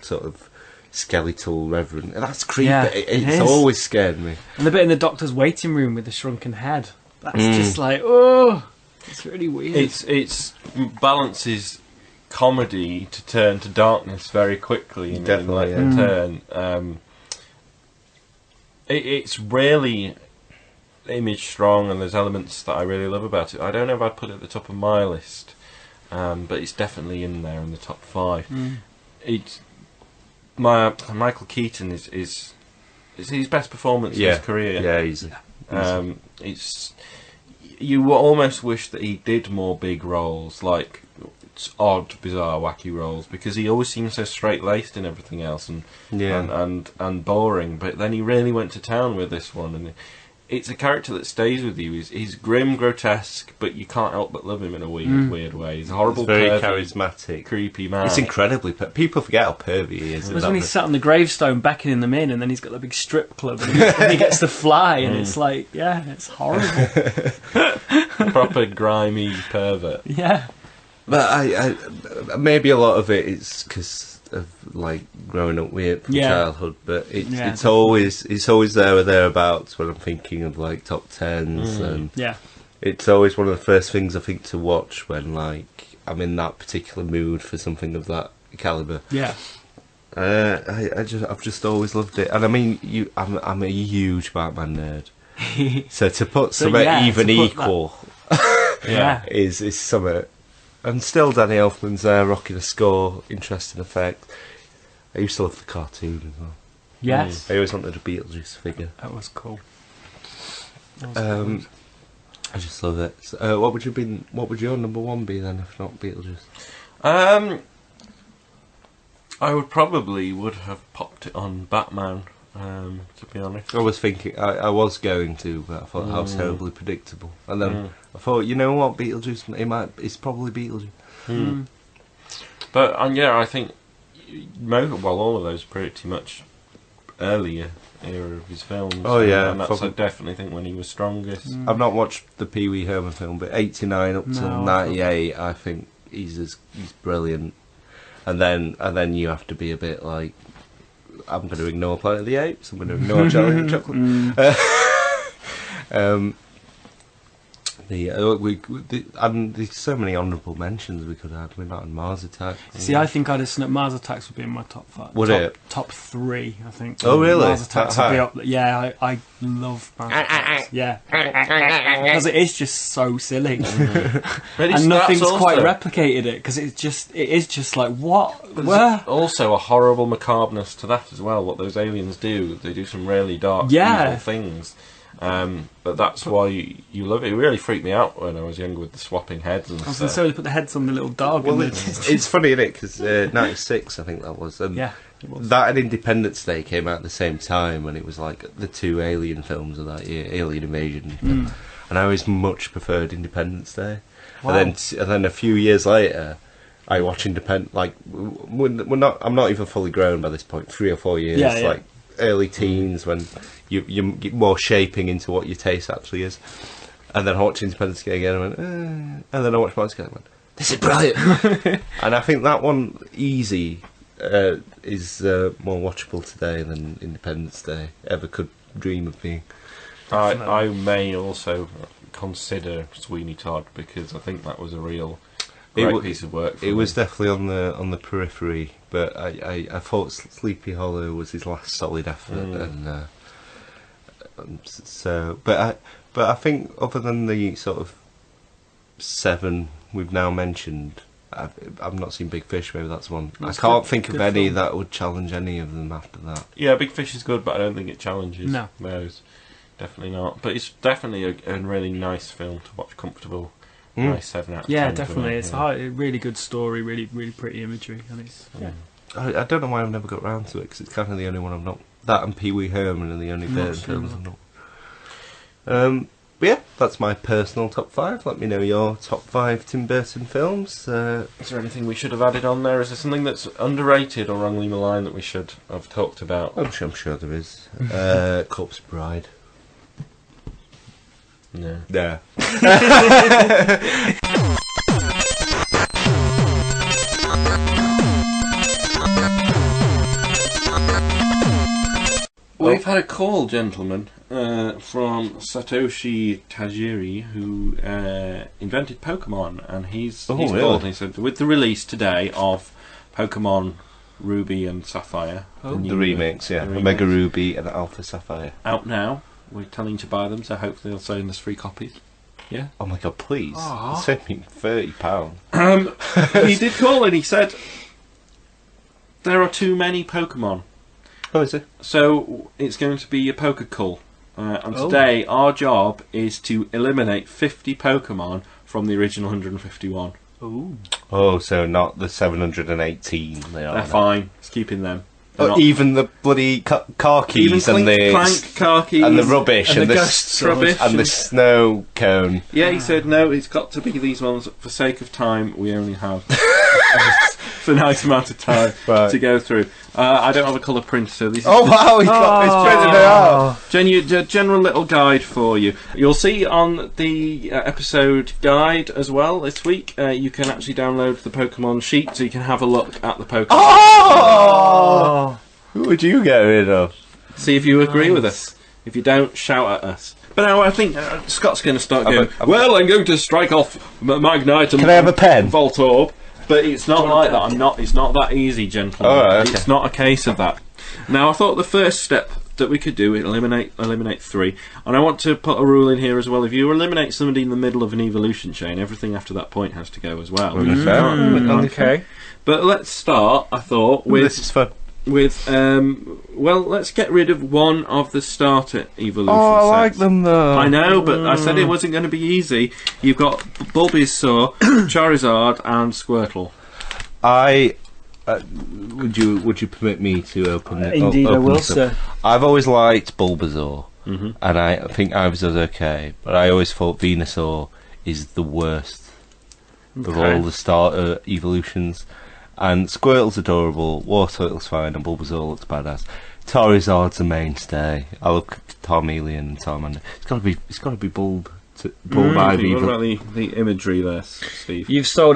sort of skeletal reverend, that's creepy. It's always scared me. And the bit in the doctor's waiting room with the shrunken head, that's just like, oh, it's really weird. It's balances comedy to turn to darkness very quickly. Definitely, turn. It's really image strong, and there's elements that I really love about it. I don't know if I'd put it at the top of my list, but it's definitely in there in the top 5. It's Michael Keaton is his best performance of his career. Yeah, easy. It's you almost wish that he did more big roles, like odd, bizarre, wacky roles, because he always seems so straight-laced in everything else and boring. But then he really went to town with this one, and it's a character that stays with you. He's grim, grotesque, but you can't help but love him in a weird way. He's a horrible, very pervy, charismatic, creepy man. It's incredibly. People forget how pervy he is. It was when he sat on the gravestone beckoning them in, and then he's got the big strip club, and he gets to fly, and it's like, it's horrible. Proper grimy pervert. Yeah. But I maybe a lot of it is because of like growing up with it from childhood. But it's always there or thereabouts when I'm thinking of like top tens, and it's always one of the first things I think to watch when like I'm in that particular mood for something of that caliber. Yeah. I've just always loved it, and I mean I'm a huge Batman nerd. So to put something even equal, is something. And still Danny Elfman's there, rocking a score, interesting effect. I used to love the cartoon as well. Yes. I always wanted a Beetlejuice figure. That was cool. I just love it. So, what would your number one be then, if not Beetlejuice? I would have popped it on Batman, to be honest. I was thinking, I was going to, but I thought how terribly predictable. And then I thought, you know what, Beetlejuice, it's probably Beetlejuice. But, I think, all of those are pretty much earlier era of his films. Oh, yeah. And that's, I definitely think, when he was strongest. I've not watched the Pee Wee Herman film, but 89 up till 98, I think he's brilliant. And then you have to be a bit like, I'm going to ignore Planet of the Apes. I'm going to ignore Charlie and the Chocolate. There's so many honourable mentions we could have. We're not in Mars Attacks. See, I think Mars Attacks would be in my top 5. Top 3, I think. Oh, really? Mars Attacks would be up. Yeah, I love Mars Attacks. Yeah, because it is just so silly, and nothing's quite replicated it because it is just like what? Where? Also, a horrible macabre-ness to that as well. What those aliens do, they do some really dark, evil things. But that's why you love it. It really freaked me out when I was younger with the swapping heads and stuff. So they put the heads on the little dog. Well, it's funny, isn't it? Because 96, I think that was. And it was. That and Independence Day came out at the same time, when it was like the two Alien films of that year, Alien Invasion. And I always much preferred Independence Day. Wow. And then a few years later, I watch Independence. Like I'm not even fully grown by this point. 3 or 4 years, like early teens when. You're more shaping into what your taste actually is. And then I watched Independence Day again and I went, and then I watched Mars again and went, this is brilliant. And I think that one, Easy, is more watchable today than Independence Day ever could dream of being. I may also consider Sweeney Todd, because I think that was a real great piece of work. It was definitely on the periphery, but I thought Sleepy Hollow was his last solid effort, and so. But I think other than the sort of 7 we've now mentioned, I've not seen Big Fish. Maybe that's one. I can't think of any that would challenge any of them after that. Yeah, Big Fish is good, but I don't think it challenges those. Definitely not. But it's definitely a really nice film to watch, comfortable. Nice 7 out of 10. Yeah, definitely. It's a really good story, really pretty imagery, and it's I don't know why I've never got round to it, because it's kind of the only one I've not. That and Pee Wee Herman are the only Burton films I've not. But yeah, that's my personal top 5. Let me know your top 5 Tim Burton films. Is there anything we should have added on there? Is there something that's underrated or wrongly maligned that we should have talked about? I'm sure there is. Corpse Bride. No. Yeah. We've had a call, gentlemen, from Satoshi Tajiri, who invented Pokemon, and he's called and he said, with the release today of Pokemon Ruby and Sapphire, the remakes, Omega Ruby and Alpha Sapphire, out now. We're telling you to buy them, so hopefully they'll send us free copies. Yeah. Oh my god, please. Send me £30. He did call and he said there are too many Pokemon. Oh, is it? So it's going to be a Pokecull. And today our job is to eliminate 50 Pokemon from the original 151. Ooh. Oh, so not the 718 they are. They're fine. It's keeping them. Oh, even the bloody car keys even and the clank car keys and the rubbish and the ghost rubbish and the snow cone. Yeah, he said no. It's got to be these ones. For sake of time, we only have a nice amount of time to go through. I don't have a colour print, so this is Wow, he's printed it out. general little guide for you. You'll see on the episode guide as well this week. You can actually download the Pokemon sheet, so you can have a look at the Pokemon. Oh! Who would you get rid of? See if you agree with us. If you don't, shout at us. But now I think Scott's going to start going. Well, I'm going to strike off Magnite and Can I have a pen? Voltorb. But it's not like that. It's not that easy, gentlemen. Oh, right, okay. It's not a case of that. Now, I thought the first step that we could do is eliminate 3, and I want to put a rule in here as well. If you eliminate somebody in the middle of an evolution chain, everything after that point has to go as well. Okay. But let's start. I thought with This is fun. let's get rid of one of the starter evolution Oh, I sets. like them though. I know, but I said it wasn't going to be easy. You've got Bulbasaur, Charizard, and Squirtle. Would you permit me to open it? Indeed, I will, sir. I've always liked Bulbasaur, Mm-hmm. and I think Ivysaur's okay, but I always thought Venusaur is the worst of all the starter evolutions. And Squirtle's adorable, Wartortle's fine, and Bulbasaur looks badass. Charizard's a mainstay. I love Charmeleon and Charmander. It's got to be Bulb. Ivy. What about the imagery there, Steve? You've sold.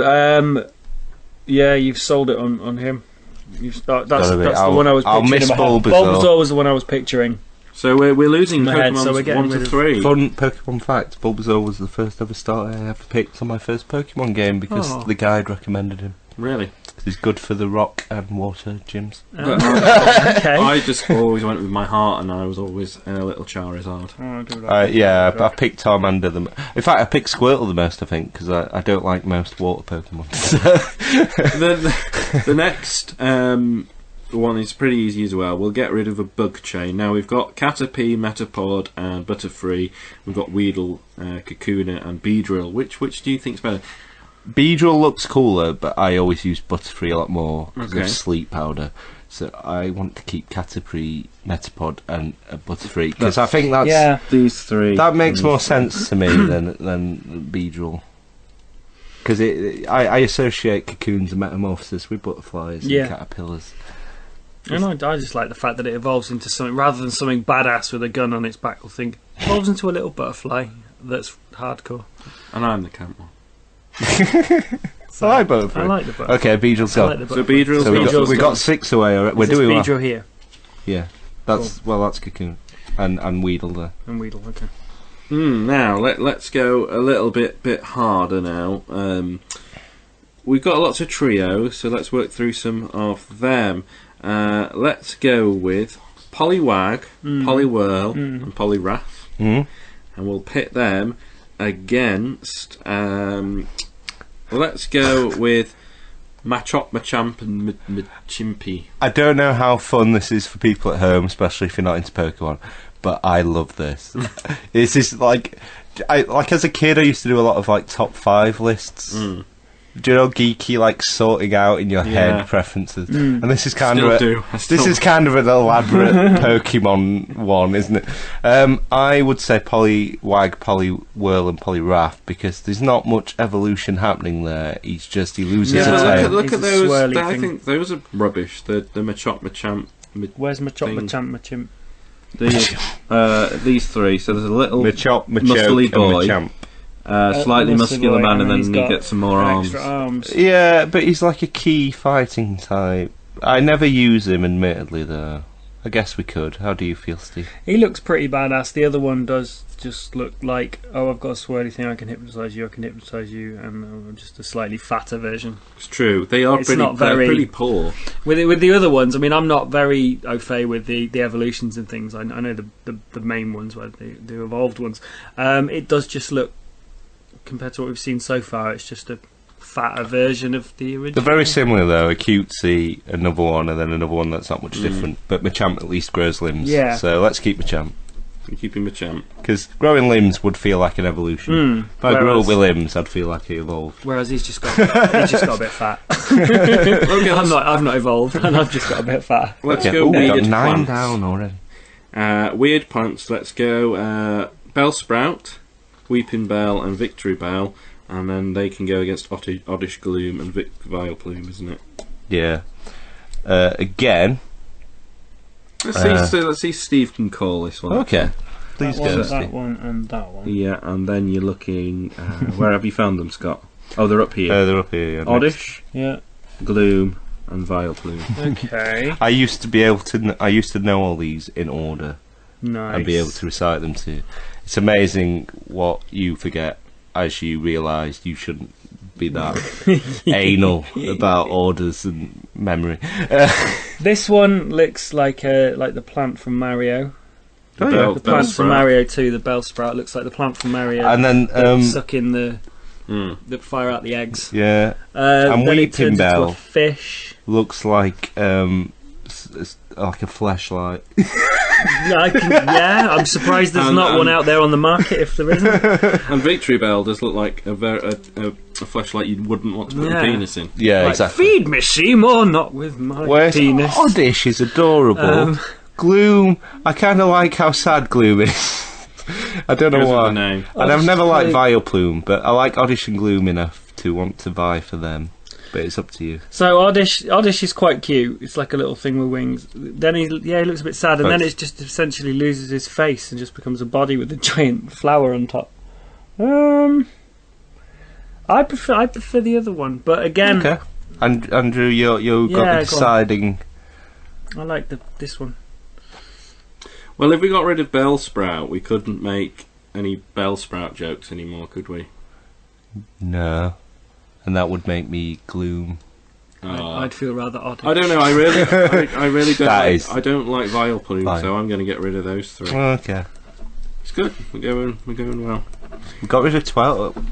You've sold it on him. That's the one I was picturing. I'll miss Bulbasaur. Bulbasaur was the one I was picturing. So we're losing My head, Pokemon so we're getting 1 to rid of 3. Fun Pokemon fact: Bulbasaur was the first ever starter I ever picked on my first Pokemon game because the guide recommended him. Really? He's good for the rock and water gyms. But Okay. I just always went with my heart, and I was always a little Charizard. I picked Charmander in fact, I picked Squirtle the most, I think, because I don't like most water Pokemon. The next one is pretty easy as well. We'll get rid of a bug chain. Now we've got Caterpie, Metapod, and Butterfree. We've got Weedle, Kakuna, and Beedrill. Which do you think's better? Beedrill looks cooler, but I always use Butterfree a lot more because Okay. of sleep powder. So I want to keep Caterpie, Metapod, and Butterfree because I think These 3. that makes more sense to me than Beedrill. Because I associate cocoons and metamorphosis with butterflies and caterpillars. And I just like the fact that it evolves into something rather than something badass with a gun on its back. Will think evolves into a little butterfly that's hardcore. And I'm the camp one. So I like Butterfree. I like the butterfly. Okay, Beedrill's I gone. like the So butterfly. Beedrill's So Beedrill's we gone. got 6 away. We're It's doing well. Beedrill here Yeah, that's Cocoon and Weedle there. and Weedle. Okay. Now let's go a little bit harder now. We've got lots of trios, so let's work through some of them. Let's go with Poliwag, Poliwhirl, and Poliwrath, and we'll pit them against. Let's go with Machop, Machamp, and Machimpy. I don't know how fun this is for people at home, especially if you're not into Pokemon, but I love this. This is like as a kid, I used to do a lot of like top 5 lists. Do you know, geeky, like sorting out in your head preferences, and this is kind this is kind of an elaborate Pokemon one, isn't it? I would say Poliwag, Poliwhirl, and Poliwrath because there's not much evolution happening there. He loses a tail. Look at It's a those. swirly I thing. think those are rubbish. The Machop, Machamp. Where's Machop, Thing. Machamp, Machimp? These 3. So there's a little Machop, muscly Machoke, boy. and Machamp. Slightly muscular man, and then he's he got gets some more arms. extra arms. Yeah, but he's like a key fighting type. I never use him, admittedly, though. I guess we could. How do you feel, Steve? He looks pretty badass. The other one does just look like, oh, I've got a swirly thing, I can hypnotise you, and I'm just a slightly fatter version. It's true. They are It's pretty. not They're very- pretty poor. With the other ones, I mean, I'm not very au fait with the evolutions and things. I know the main ones, where the evolved ones. It does just look, compared to what we've seen so far, it's just a fatter version of the original. They're very similar, though. A cutesy, another one, and then another one that's not much different. But Machamp at least grows limbs. Yeah. So let's keep Machamp. You keep him a champ. Because growing limbs would feel like an evolution. If I grew up with limbs, I'd feel like he evolved. Whereas he's just got a bit fat. Okay, I've not evolved, and I've just got a bit fat. Let's go weird got 9 plants. down already. Weird plants. Let's go Bellsprout, Weeping Bell, and Victory Bell, and then they can go against Oddish Gloom and Vileplume, isn't it? Yeah. Again. Let's see if Steve can call this one. Okay. Please go, That Steve. one and that one. Yeah, and then you're looking. Where have you found them, Scott? Oh, they're up here. They're up here. Yeah, Oddish, Yeah. Gloom, and Vileplume. Okay. I used to be able to. I used to know all these in order Nice. and be able to recite them to you. It's amazing what you forget as you realise you shouldn't be that anal about orders and memory. This one looks like the plant from Mario. Oh, yeah. The plant from Mario 2, the Bellsprout, looks like the plant from Mario. And then sucking the fire out the eggs. yeah, And then it Weeping turns into Bell a fish. looks like a fleshlight. I'm surprised there's not one out there on the market if there isn't. And Victory Bell does look like a fleshlight you wouldn't want to put a penis in. Yeah, Like, exactly. feed me, Seymour, not with my Whereas penis. Oddish is adorable. Gloom, I kind of like how sad Gloom is. I don't know Because of why. the name. And I've Oddish never liked like- Vileplume, but I like Oddish and Gloom enough to want to vie for them. But it's up to you. So Oddish is quite cute. It's like a little thing with wings. Then he looks a bit sad, and then it just essentially loses his face and just becomes a body with a giant flower on top. I prefer the other one, but again, Okay. And Andrew, you got Yeah, the go on. deciding. I like this one. Well, if we got rid of Bellsprout, we couldn't make any Bellsprout jokes anymore, could we? No, and that would make me Gloom. I'd feel rather odd. I don't know. I really don't. That I don't like Vileplume, Fine. so I'm going to get rid of those 3. Okay, It's good. We're going well. we got rid of 12.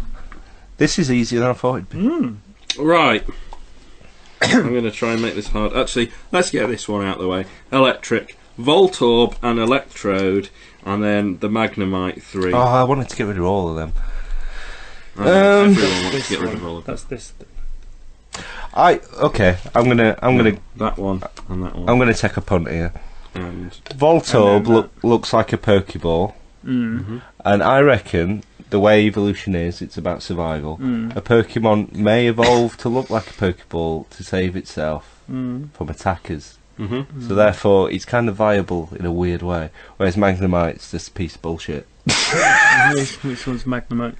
This is easier than I thought it'd be. Right. I'm going to try and make this hard. Actually, let's get this one out of the way. Electric, Voltorb, and Electrode, and then the Magnemite 3. Oh, I wanted to get rid of all of them. Everyone wants to get rid of all of them. That's this. I'm gonna That one and that one. I'm gonna take a punt here. And Voltorb looks like a Pokeball, Mm. and I reckon the way evolution is, it's about survival. A Pokemon may evolve to look like a Pokeball to save itself from attackers. So therefore, it's kind of viable in a weird way. Whereas Magnemite's just a piece of bullshit. Which one's Magnemite?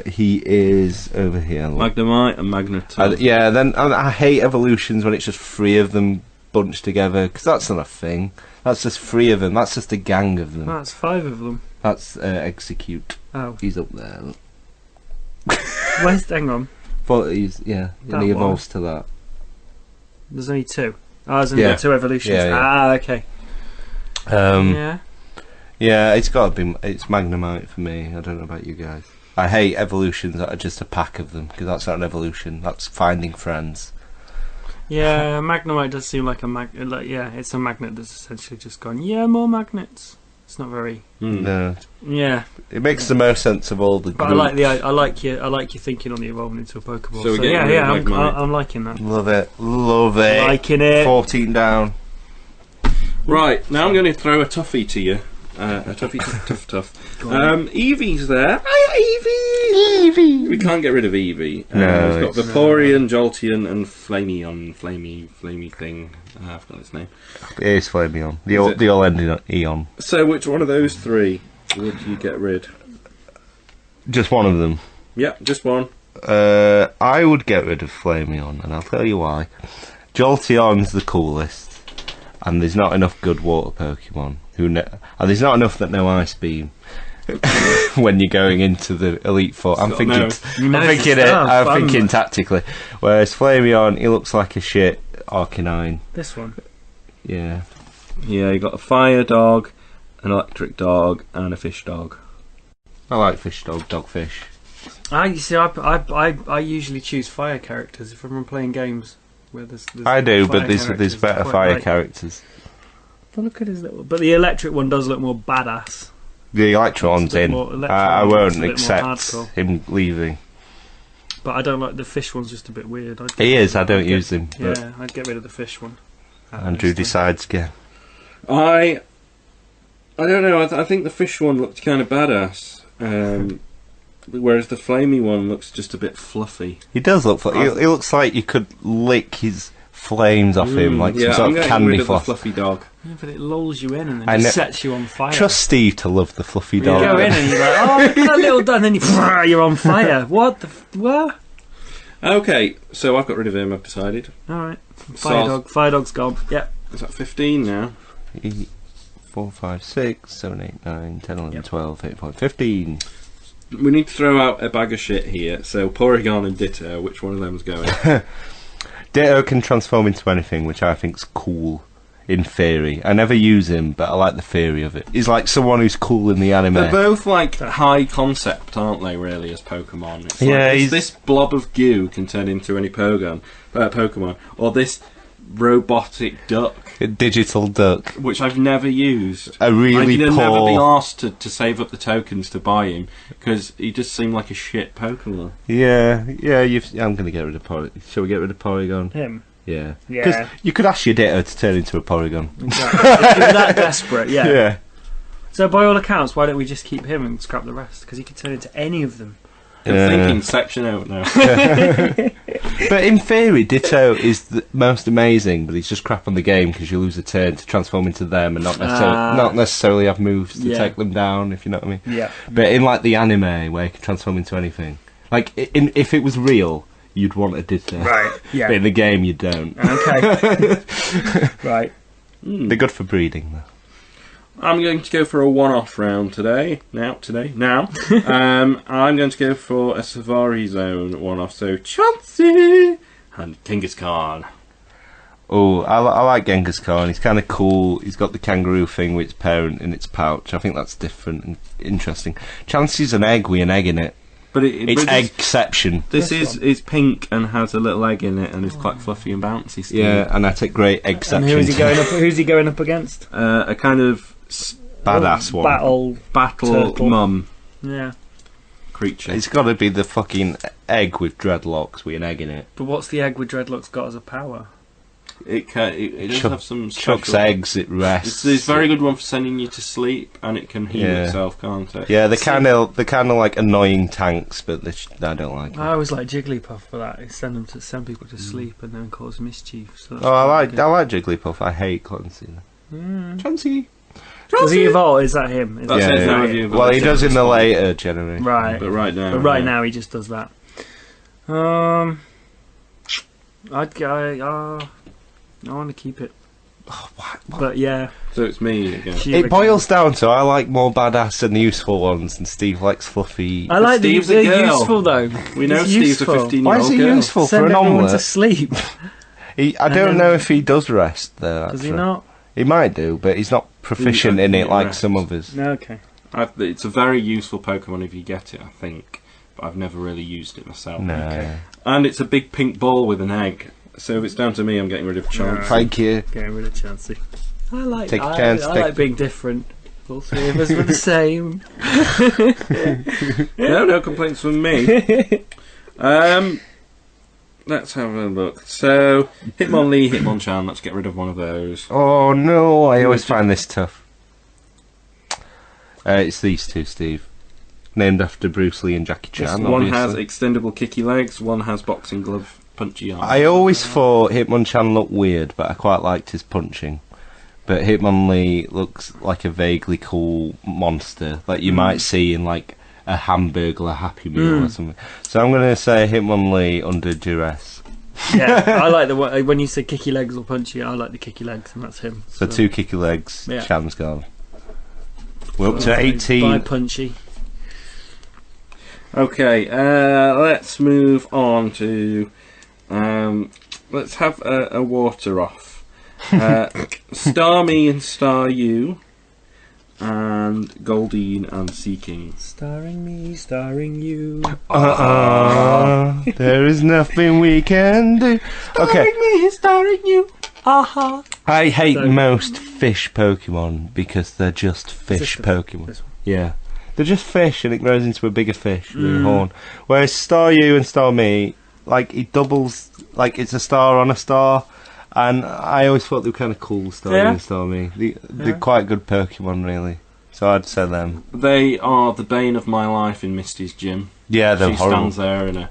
He is over here. Look. Magnemite and Magneton. Yeah, then I hate evolutions when it's just 3 of them bunched together, because that's not a thing. That's just 3 of them. That's just a gang of them. That's 5 of them. That's Execute. Oh, He's up there. Look. hang on. But he's and That he one. evolves to that. There's only 2. There's only Yeah. 2 evolutions. Yeah, yeah. Ah, okay. Yeah, Yeah. it's got to be. It's Magnemite for me. I don't know about you guys. I hate evolutions that are just a pack of them, because that's not an evolution. That's finding friends. Yeah, Magnemite does seem like a magnet. It's a magnet that's essentially just gone. Yeah, more magnets. It's not very. No, Yeah, it makes the most sense of all the. but I like I like your thinking on the evolving into a Pokeball. So we're getting rid yeah, of Magnemite. I'm liking that. Love it. Liking it. 14 down. Right, now I'm going to throw a toughie to you. A toughie, tough. Eevee's there. Hiya, Eevee! We can't get rid of Eevee. No, We've got Vaporeon, Jolteon, and Flamey thing. I've got his name. It is Flameon. Is They all ended on Eon. So, which one of those 3 would you get rid? Just one of them. Yep, just one. I would get rid of Flameon, and I'll tell you why. Jolteon's the coolest, and there's not enough good water Pokemon. And there's not enough that know Ice Beam. When you're going into the Elite Four, I'm thinking tactically. Whereas Flameon, he looks like a shit Arcanine. This one. Yeah. Yeah, you got a fire dog, an electric dog, and a fish dog. I like fish dog, dogfish. I usually choose fire characters if I'm playing games where there's I do, but fire there's characters better quite fire like- characters. But look at his little. But the electric one does look more badass. The Electron's in. I won't accept him leaving. But I don't like the fish one's just a bit weird. He is. I don't use him. Yeah, I'd get rid of the fish one. Andrew decides again. I don't know. I think the fish one looked kind of badass, whereas the flamey one looks just a bit fluffy. He does look fluffy. He looks like you could lick his flames off him, like some sort of candy floss. The fluffy dog. Yeah, but it lulls you in and then sets you on fire. Trust Steve to love the fluffy dog. You go in and you're like, oh, look at that little dog, and then you're on fire. What? Okay, so I've got rid of him. I've decided. All right, Fire dog's gone. Yep. Is that 15 now? 4, 5, 6, 7, 8, 9, 10, 11, 12, 13, 15. We need to throw out a bag of shit here. So Porygon and Ditto, which one of them's going? Ditto can transform into anything, which I think's cool. In theory, I never use him, but I like the theory of it. He's like someone who's cool in the anime. They're both like high concept, aren't they? Really, as Pokemon. It's yeah, like, this blob of goo can turn into any Pokemon, or this robotic duck, a digital duck, which I've never used. A really I'd poor. never be asked to save up the tokens to buy him because he just seemed like a shit Pokemon. Yeah. I'm going to get rid of Porygon. Shall we get rid of Porygon? Him. Yeah. Because you could ask your Ditto to turn into a Porygon. Exactly. If you're that desperate, yeah. Yeah. So by all accounts, why don't we just keep him and scrap the rest? Because he could turn into any of them. I'm thinking section out now. But in theory, Ditto is the most amazing, but he's just crap on the game because you lose a turn to transform into them and not necessarily have moves to take them down, if you know what I mean. Yeah. But in like the anime, where you can transform into anything, like if it was real, you'd want a Ditto. Right. Yeah. But in the game, you don't. Okay. Right. They're good for breeding, though. I'm going to go for a one-off round today. Now. I'm going to go for a Savari Zone one-off. So Chauncey and Kangaskhan. Oh, I like Kangaskhan. He's kind of cool. He's got the kangaroo thing with its parent in its pouch. I think that's different and interesting. Chauncey's an egg with an egg in it. But it's eggception. This is pink and has a little egg in it and is quite fluffy and bouncy. Steve. Yeah, and I take great eggception. And who's he going up against? A kind of badass one. Battle mum. Yeah. Creature. It's got to be the fucking egg with dreadlocks with an egg in it. But what's the egg with dreadlocks got as a power? It does have some chucks special eggs. It rests. It's a very good one for sending you to sleep, and it can heal itself, can't it? Yeah, they're kind of like annoying tanks, but I don't like. I always like Jigglypuff for that. It send people to sleep and then cause mischief. So I like Jigglypuff. I hate Clancy. Chauncey. Does he evolve? Is that him? Well, he does in the later generation. Right. But right now he just does that. I want to keep it. Oh, what? But yeah. So it's me again. It boils down to I like more badass and useful ones, and Steve likes fluffy. I like Steve's they're a girl. useful though. We know Steve's a 15-year-old Why is he girl. useful Send for an everyone to omelette? sleep. I don't know if he does rest though. Does he not? He might do, but he's not proficient in it like rest. some others. No, okay. It's a very useful Pokemon if you get it, I think. But I've never really used it myself. No. Okay. And it's a big pink ball with an egg. So if it's down to me, I'm getting rid of Chauncey. Thank you. Getting rid of Chauncey. I like Take a chance. I like being different. All three of us were the same. No complaints from me. Let's have a look. So, Hitmonlee, Hitmonchan, let's get rid of one of those. Oh no, I always find this tough. It's these two, Steve. Named after Bruce Lee and Jackie Chan. One has extendable kicky legs, one has boxing glove, punchy arms. I always thought Hitmonchan looked weird, but I quite liked his punching. But Hitmonlee looks like a vaguely cool monster that you might see in like a Hamburglar Happy Meal or something. So I'm going to say Hitmonlee under duress. Yeah, I like the one when you say kicky legs or punchy. I like the kicky legs, and that's him. So 2 kicky legs. Yeah. Chan's gone. We're up to 18. Bye, punchy. Okay, let's move on to. Let's have a water off. Star Me and Star You. and Goldine and Seeking. Starring me, starring you. There is nothing we can do. Okay. Starring me, starring you. I hate So- most fish Pokemon because they're just fish Pokemon. This one. Yeah. They're just fish and it grows into a bigger fish with a horn. Whereas Staryu and Starmie, like, it doubles, like, it's a star on a star. And I always thought they were kind of cool, Staryu and Starmie. They're quite good Pokemon, really. So I'd say them. They are the bane of my life in Misty's gym. Yeah, they're She horrible. stands there in a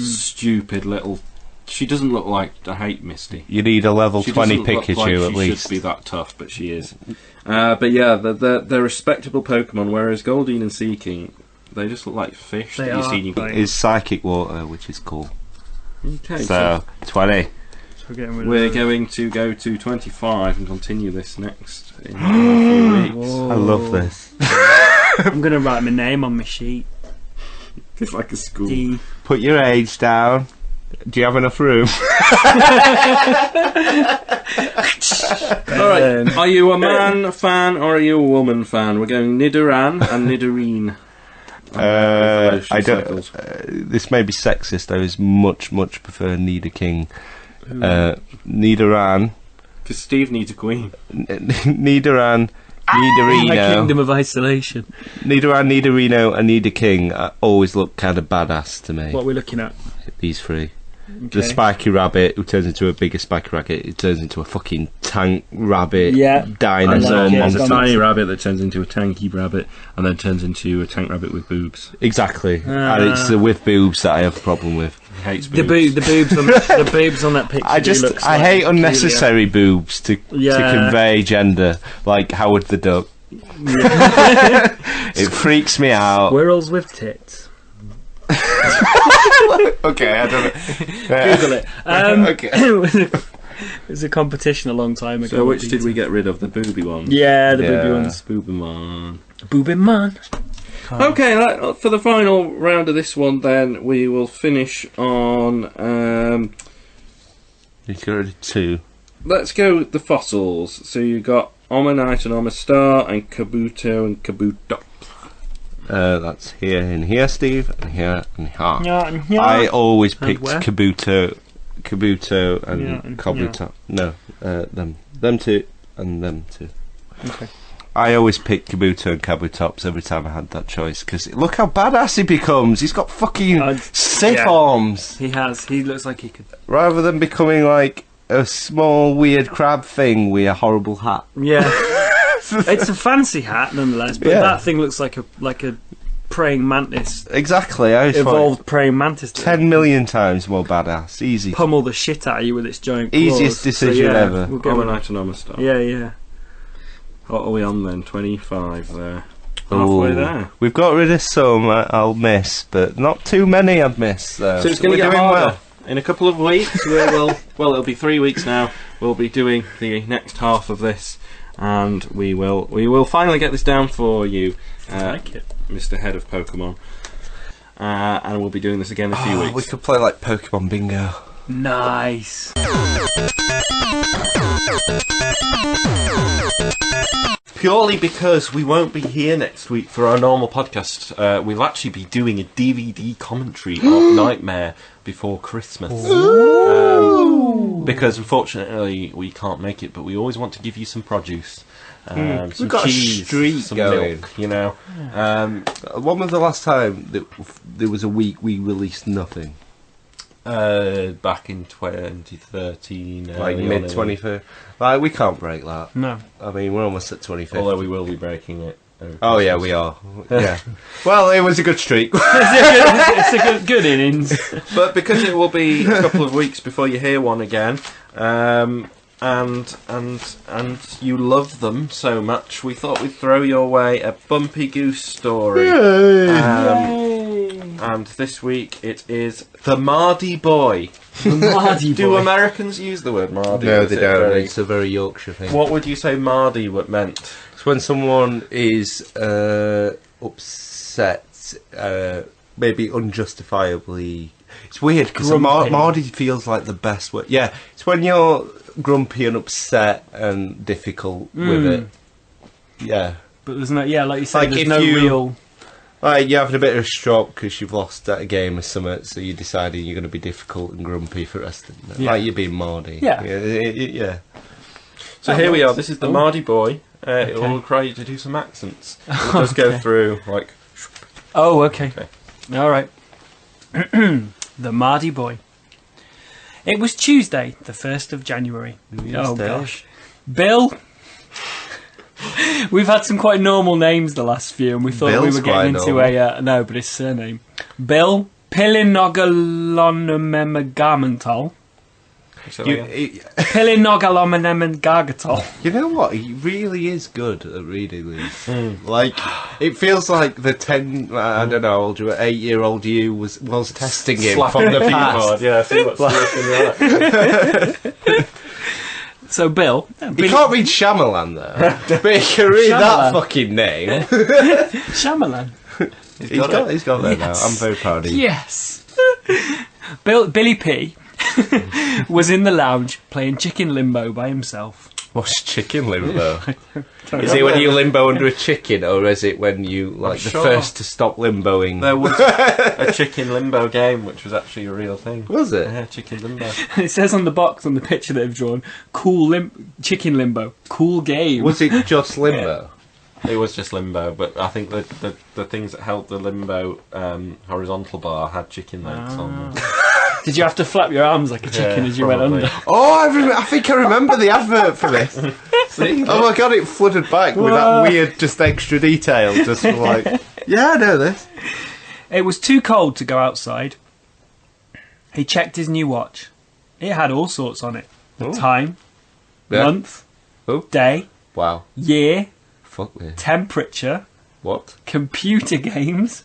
stupid little... She doesn't look like... I hate Misty. You need a level She 20 doesn't look Pikachu like at she least. should be that tough, but she is. But yeah, they're respectable Pokemon, whereas Goldine and Seeking, they just look like fish They that you are. see in your... Is Psychic Water, which is cool. Okay, So, 20. So we're getting rid we're of going to go to 25 and continue this next in a few weeks. Whoa. I love this. I'm going to write my name on my sheet. It's like a school. D. Put your age down. Do you have enough room? Alright, are you a man fan or are you a woman fan? We're going Nidoran and Nidorine. I don't. This may be sexist. I was much prefer Nidoking. Nidoran. Because Steve needs a queen. Nidoran. My Nidorino. kingdom of isolation. Nidoran, Nidorino, and Nidoking always look kind of badass to me. What are we looking at? These three. Okay. The spiky rabbit who turns into a bigger spiky rabbit. It turns into a fucking tank rabbit. Yeah. Dinosaur I like it. There's a monster. tiny rabbit that turns into a tanky rabbit and then turns into a tank rabbit with boobs. Exactly. And it's the with boobs that I have a problem with. He hates The boobs. boobs on the boobs on that picture. I do look I hate slightly unnecessary boobs to convey gender, like Howard the Duck. It freaks me out. Squirrels with tits. Okay, I don't know. Google it. Okay. It was a competition a long time ago. So which did we get rid of? The booby one? Yeah, the Yeah. booby ones. Boobimon. Booby man. Okay, for the final round of this one then, we will finish on... You got rid of 2. let's go with the fossils. So you got Omanite and Omastar and Kabuto and Kabuto. That's here and here, Steve, and here and here. Yeah. I always And picked where? Kabuto and Yeah, and Kabuto. No, them two and them two. Okay. I always pick Kabuto and Kabutops every time I had that choice because look how badass he becomes. He's got fucking Sith yeah. arms. He has. He looks like he could. Rather than becoming like a small weird crab thing with a horrible hat. Yeah. It's a fancy hat, nonetheless. But Yeah. that thing looks like a praying mantis. Exactly. I was Evolved praying mantis. 10 million times more badass. Easy. Pummel the shit out of you with its giant claws. Easiest decision yeah, ever. We'll go with Omanite and Omastar. yeah. What are we on then? 25 there. Ooh. Halfway there. We've got rid of some I'll miss, but not too many I'd miss. Though. So it's going to we're get doing harder. well. In a couple of weeks, we will. Well, it'll be 3 weeks now. We'll be doing the next half of this, and we will finally get this down for you, I like it. Mr. Head of Pokemon. And we'll be doing this again in a few We weeks. could play like Pokemon Bingo. Nice. Purely because we won't be here next week for our normal podcast. We'll actually be doing a DVD commentary of Nightmare Before Christmas. Because unfortunately we can't make it, but we always want to give you some produce. Some We've got a cheese, streak some going. milk, you know. When was the last time that there was a week we released nothing? Back in 2013, Like early mid on, 25th. Like we can't break that. No. I mean, we're almost at 25th. Although we will be breaking it. over Oh yeah, Christmas. we are. Yeah. Well, it was a good streak. It's a good innings. But because it will be a couple of weeks before you hear one again, and you love them so much, we thought we'd throw your way a Bumpy Goose story. And this week it is the Mardy Boy. The Mardy Do boy. Americans use the word Mardy? No, Is they it don't. very- It's a very Yorkshire thing. What would you say Mardy meant? It's when someone is upset, maybe unjustifiably. It's weird because Grumpy. Mardy feels like the best word. Yeah, it's when you're grumpy and upset and difficult with it. Yeah, But there's no, like you said, Like there's if no you- real. Like, you're having a bit of a stroke because you've lost at a game or something, so you're deciding you're going to be difficult and grumpy for the rest of the night. Yeah. Like you're being Mardy. Yeah. Yeah. So That here we works. are. This is the Oh. Mardy boy. It Okay. will require you to do some accents. It does go Okay. through like. Oh, okay. Okay. All right. The Mardy Boy. It was Tuesday, the 1st of January. Oh, Day. gosh. Bill. We've had some quite normal names the last few, and we thought Bill's we were getting quite into a... no, but his surname. Bill Pilinogalonamegamental. Pilinogalonamegamental. You know what? He really is good at reading these. Like, it feels like the 10, I don't know, how old you were, 8-year-old you was testing him from the past. Yeah, see what's working right. So, Bill... He can't read Shyamalan though, but he can read that Shyamalan. fucking name. Shyamalan. He's got that now. Yes. I'm very proud of you. Yes. Billy P was in the lounge playing Chicken Limbo by himself. What's chicken limbo? Is it when you limbo under a chicken, or is it when you like the sure. first to stop limboing? There was a chicken limbo game, which was actually a real thing. Was it? Yeah, chicken limbo. It says on the box on the picture that they've drawn, Chicken Limbo, cool game. Was it just limbo? It was just limbo, but I think the things that held the limbo horizontal bar had chicken legs on them. Did you have to flap your arms like a chicken Yeah, as you probably. went under? Oh, I think I remember the advert for this. Oh my god, it flooded back with that weird, just extra detail. Just like, yeah, I know this. It was too cold to go outside. He checked his new watch. It had all sorts on it. The Oh. time, Yeah. month, Oh. day, Wow. year, Fuck this. temperature, What? computer games,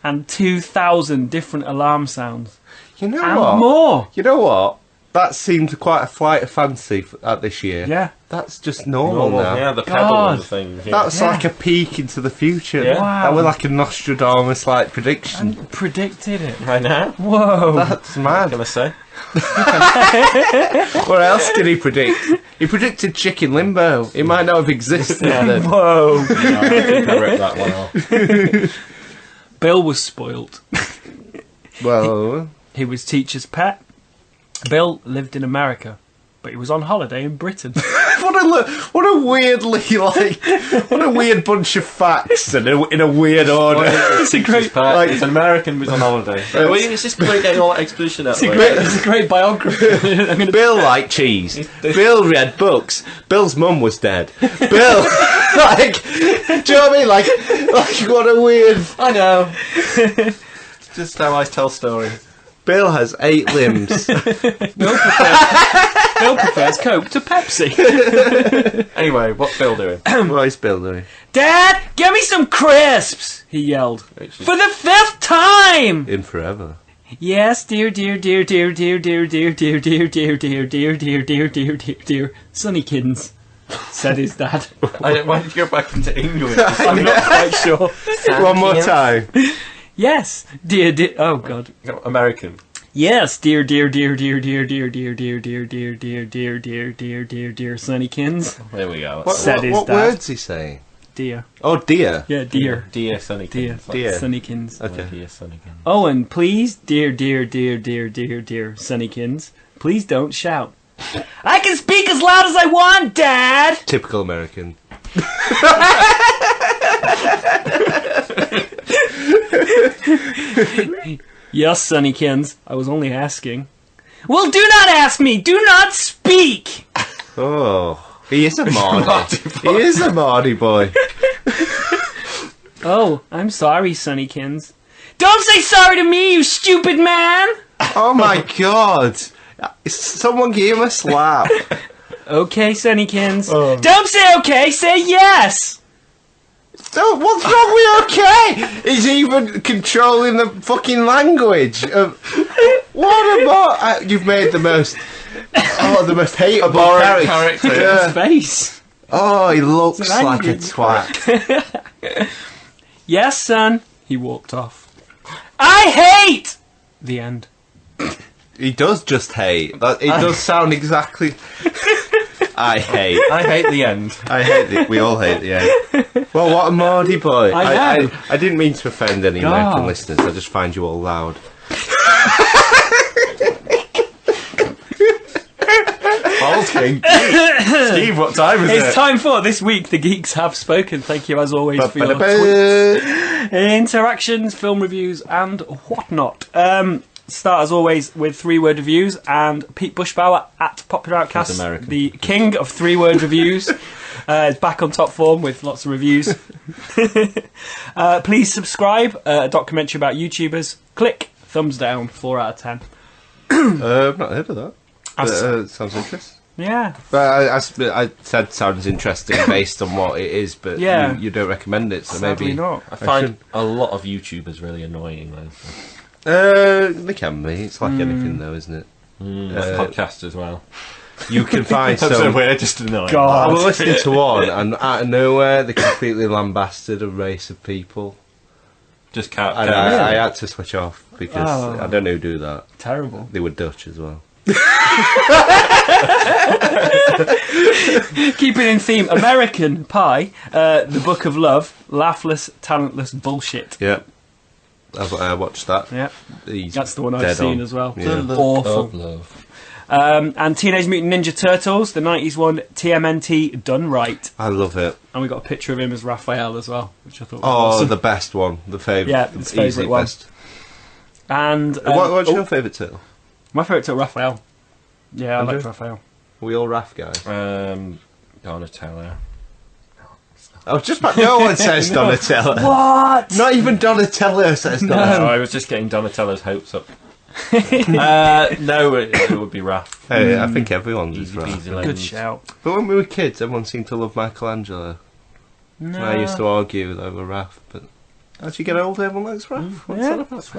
and 2,000 different alarm sounds. You know And what? more. You know what? That seemed quite a flight of fancy at this year. Yeah. That's just normal now. Yeah, the pedal God. and the thing. Yeah. That's Yeah. like a peek into the future. Yeah. Wow. That was like a Nostradamus-like prediction. And predicted it. I know. Whoa. That's mad. Can I say? What else did he predict? He predicted Chicken Limbo. It might not have existed then. Whoa. No, I think I ripped that one off. Bill was spoilt. Well, He was teacher's pet. Bill lived in America, but he was on holiday in Britain. what a weirdly what a weird bunch of facts and in a weird order. It's a great- It's an American who's on holiday. It's just great getting all that exposition out of the way. It's a great biography. I'm gonna Bill liked cheese. Bill read books. Bill's mum was dead. Bill, like, do you know what I mean? Like what a weird. I know. It's just how I tell stories. Bill has 8 limbs. Bill prefers Coke to Pepsi. Anyway, what's Bill doing? What is Bill doing? Dad, get me some crisps! He yelled. For the 5th time! In forever. Yes, dear. Sonny Kiddens, said his dad. Why did you go back into English? I'm not Quite sure. One more time. Yes, dear. Oh God. American. Yes, dear Sonny Kins. There we go. What, Said his what dad. words he saying? Dear. Oh dear. Yeah, dear. Dear Sonny Dear. Kins. Dear. Sonny Kins. Okay. Dear Sonny Kins. Oh, and please, dear Sonny Kins, please don't shout. I can speak as loud as I want, Dad! Typical American. Yes, Sonnykins, I was only asking. Well, do not ask me! Do not speak! Oh, he is a Mardy. He is a Mardy boy. Oh, I'm sorry, Sonnykins. Don't say sorry to me, you stupid man! Oh my god. Someone give him a slap. Okay, Sonnykins. Don't say okay, say yes! So, what's wrong with okay? He's even controlling the fucking language. What about... you've made the most hateable character. His Yeah. face. Oh, he looks It's an like a angry twat. Yes, son. He walked off. I hate! The end. He does just hate. It does sound exactly... I hate. I hate the end. I hate it. We all hate the end. Well, what a Mardy boy. I know. I didn't mean to offend any God. American listeners. I just find you all loud. Hulking. Steve, what time is it? It's time for This Week The Geeks Have Spoken. Thank you as always for your tweets, interactions, film reviews and whatnot. Start as always with 3-word reviews, and Pete Bushbauer at Popular Outcast, the king of 3-word reviews, is back on top form with lots of reviews. Please subscribe, a documentary about YouTubers. Click, thumbs down, 4 out of 10. I've not heard of that. Sounds interesting. Yeah. But I said sounds interesting based on what it is, but Yeah. you don't recommend it, so Sadly maybe not. I find a lot of YouTubers really annoying, though. They can be. It's like anything, though, isn't it? Podcast as well. You can find So some. we're just annoying. God. I was listening to one, and out of nowhere, they completely lambasted a race of people. Just cat. And I had to switch off because Oh. I don't know who do that. Terrible. They were Dutch as well. Keeping in theme, American Pie, The Book of Love, laughless, talentless bullshit. Yeah. I watched that. Yeah, He's that's the one I've dead seen on. as well. Yeah. Awful. Of love. And Teenage Mutant Ninja Turtles, the 90s one, TMNT, done right. I love it. And we got a picture of him as Raphael as well, which I thought was Oh, awesome. the best one. The favourite. Yeah, his favourite one. Best. And What's your favourite turtle? my favourite turtle, Raphael. Yeah, I Andrew? like Raphael. Are we all Raph guys? Donatello. I was just about. No one says Donatello. What? Not even Donatello says Donatello. No, I was just getting Donatello's hopes up. No, it would be Raph. Hey, I think everyone's is Easy Raph. peasy Good lemons. shout. But when we were kids, everyone seemed to love Michelangelo. No. And I used to argue over Raph, but as you get older, everyone likes Raph. What's Yeah, that about? that's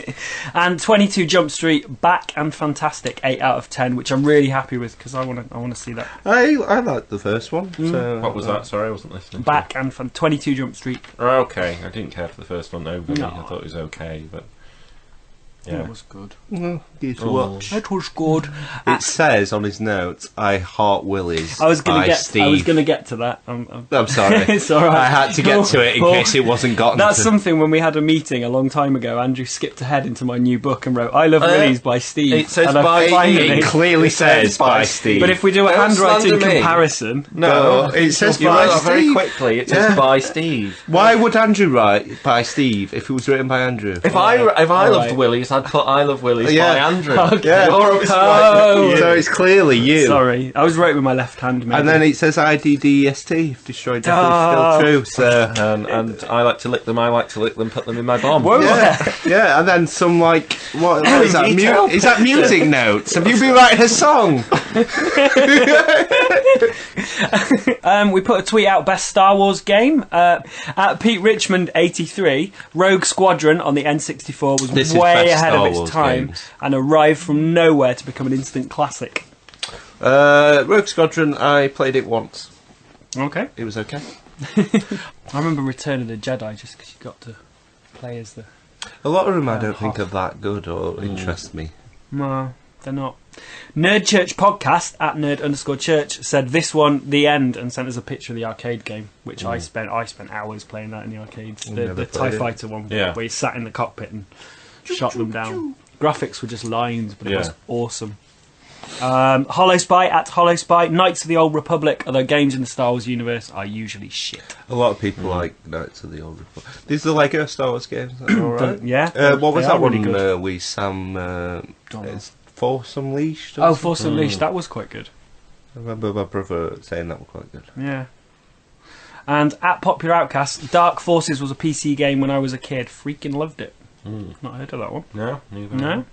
right. And 22 Jump Street, back and fantastic, 8 out of 10, which I'm really happy with because I want to see that. I liked the first one. So, What was that? Sorry, I wasn't listening. Back and 22 Jump Street. Oh, okay, I didn't care for the first one overly. No. I thought it was okay, but It yeah. was good. Well, good to Oh. watch. It was good. It says on his notes, "I heart Willies." I was by gonna Steve. get to that. I'm sorry. It's all right. I had to get to it in case it wasn't gotten. That's to. something when we had a meeting a long time ago. Andrew skipped ahead into my new book and wrote "I Love Willies" by Steve. it says and I by- finally- It clearly says by Steve. But if we do a Don't handwriting slander me. comparison, No, it says You by wrote that very Steve. quickly. It says Yeah. by Steve. Why would Andrew write by Steve if it was written by Andrew? If I Alright. loved Willies, I'd put I love Willies Yeah. by Andrew. Yeah. You're obviously Oh. So it's clearly you. sorry, I was right with my left hand. Maybe. And then it says IDDEST, if destroyed death Oh. is still true. So and I like to lick them. I like to lick them. Put them in my bomb. Whoa. yeah, yeah. And then some like what is that? Detail Is that music notes? Have you been writing a song? We put a tweet out, best Star Wars game. At Pete Richmond 83, Rogue Squadron on the N64 was This is way best ahead Star of its Wars time games. and arrived from nowhere to become an instant classic. Rogue Squadron. I played it once. Okay. It was okay. I remember Return of the Jedi just because you got to play as the... A lot of them I don't think are that good or interest me. No, they're not. Nerd Church Podcast at nerd_church said this one, The End, and sent us a picture of the arcade game, which I spent hours playing that in the arcades. The never TIE played it. Fighter one, Yeah. where you sat in the cockpit and shot them down. Graphics were just lines, but it was Yeah. awesome. Hollow Spy at Hollow Spy, Knights of the Old Republic, although games in the Star Wars universe are usually shit. A lot of people like Knights of the Old Republic. These are Lego Star Wars games. Alright. Yeah. What was They that are really one? good. We Sam. Don't know. It's Force Unleashed. or Oh, something? Force Unleashed, that was quite good. I remember my brother saying that was quite good. Yeah. And at Popular Outcast, Dark Forces was a PC game when I was a kid. Freaking loved it. Not heard of that one. No, neither. No.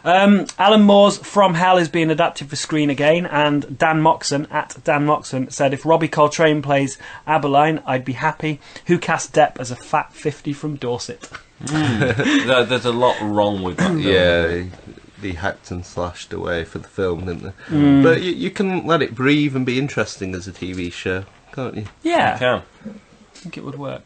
Alan Moore's From Hell is being adapted for screen again, and Dan Moxon at Dan Moxon said if Robbie Coltrane plays Aberline, I'd be happy. Who cast Depp as a fat 50 from Dorset? There's a lot wrong with that. film. Yeah, they hacked and slashed away for the film, didn't they? But you can let it breathe and be interesting as a TV show, can't you? You Yeah. can. think it would work.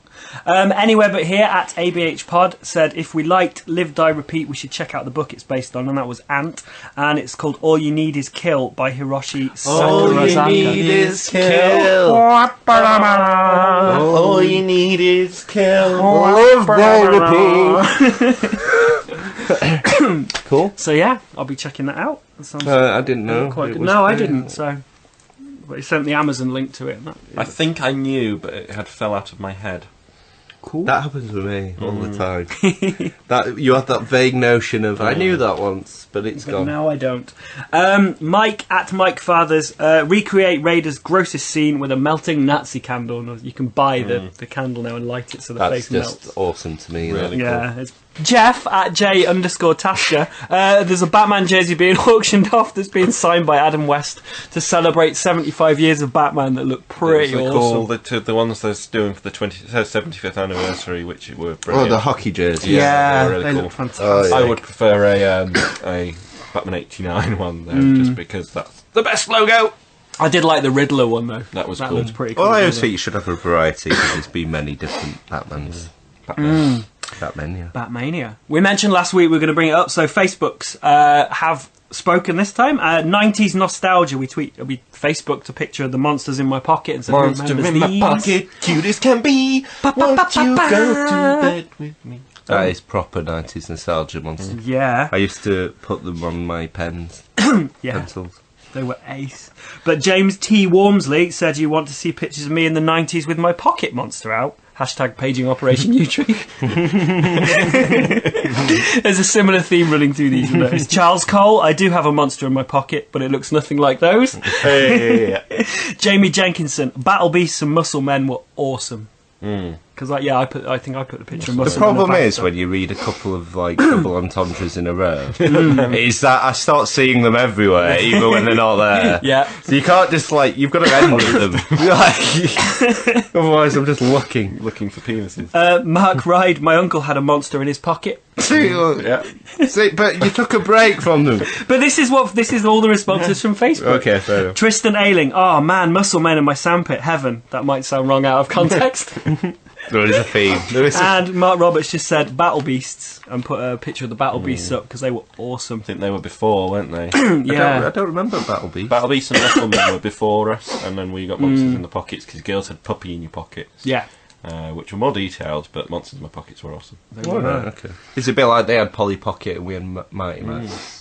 Anywhere but here at ABH Pod said if we liked Live, Die, Repeat, we should check out the book it's based on, and that was Ant, and it's called All You Need Is Kill by Hiroshi Sakurazaka. All you need is kill. All you need is kill. Live, Die, Repeat. Cool. So yeah, I'll be checking that out. That sounds I didn't know. quite it good. was No, I there. didn't. So, but he sent the Amazon link to it. And I think I knew, but it had fell out of my head. Cool. That happens with me all the time. That you have that vague notion of I knew that once, but it's But gone. now I don't. Mike at Mike Fathers, recreate Raiders' grossest scene with a melting Nazi candle. And you can buy the candle now and light it so the That's face just melts. awesome to me. Really Yeah, it's Jeff at J_Tasker. There's a Batman jersey being auctioned off that's being signed by Adam West to celebrate 75 years of Batman that look pretty They're awesome. cool. The ones they're doing for the 75th anniversary, which were Oh, brilliant. the hockey jersey. Yeah, they were really they cool. look fantastic. Oh, yeah. I would prefer a Batman 89 one, though, just because that's the best logo. I did like the Riddler one though. That was That cool. looks pretty cool. Well, I always doesn't think it? you should have a variety because there's been many different Batmans. Batman. Batman, yeah. Batmania. We mentioned last week we are going to bring it up. So Facebooks have spoken this time. 90s nostalgia. We Facebooked a picture of the monsters in my pocket and said, Monster "Who remembers in my these?" pocket, cute as can be. Won't you go to bed with me? That is proper 90s nostalgia monster. Yeah, I used to put them on my pens, yeah, pencils. they were ace. But James T. Wormsley said, "You want to see pictures of me in the 90s with my pocket monster out?" Hashtag paging Operation Utree. There's a similar theme running through these. It's Charles Cole. I do have a monster in my pocket, but it looks nothing like those. Hey. Jamie Jenkinson. Battle Beasts and Muscle Men were awesome. Mm. Because I think I put the picture of The Muscle problem Men. is when you read a couple of like double entendres in a row, is that I start seeing them everywhere, even when they're not there. Yeah. So you can't just like you've got to end with them. Like, otherwise, I'm just looking. Looking for penises. Mark Ryde. My uncle had a monster in his pocket. Yeah. See, but you took a break from them. But this is all the responses from Facebook. Okay, fair enough. Tristan Ailing. Oh man, Muscle Men in my sandpit. Heaven. That might sound wrong out of context. There is a theme. There is And Mark Roberts just said Battle Beasts and put a picture of the Battle Beasts up because they were awesome. I think they were before, weren't they? Yeah. I don't remember Battle Beast. Battle Beasts and Muscle Men were before us, and then we got monsters in the pockets because girls had puppy in your pockets. Yeah. Which were more detailed, but monsters in my pockets were awesome. Oh, right, okay. It's a bit like they had Polly Pocket and we had Mighty Max.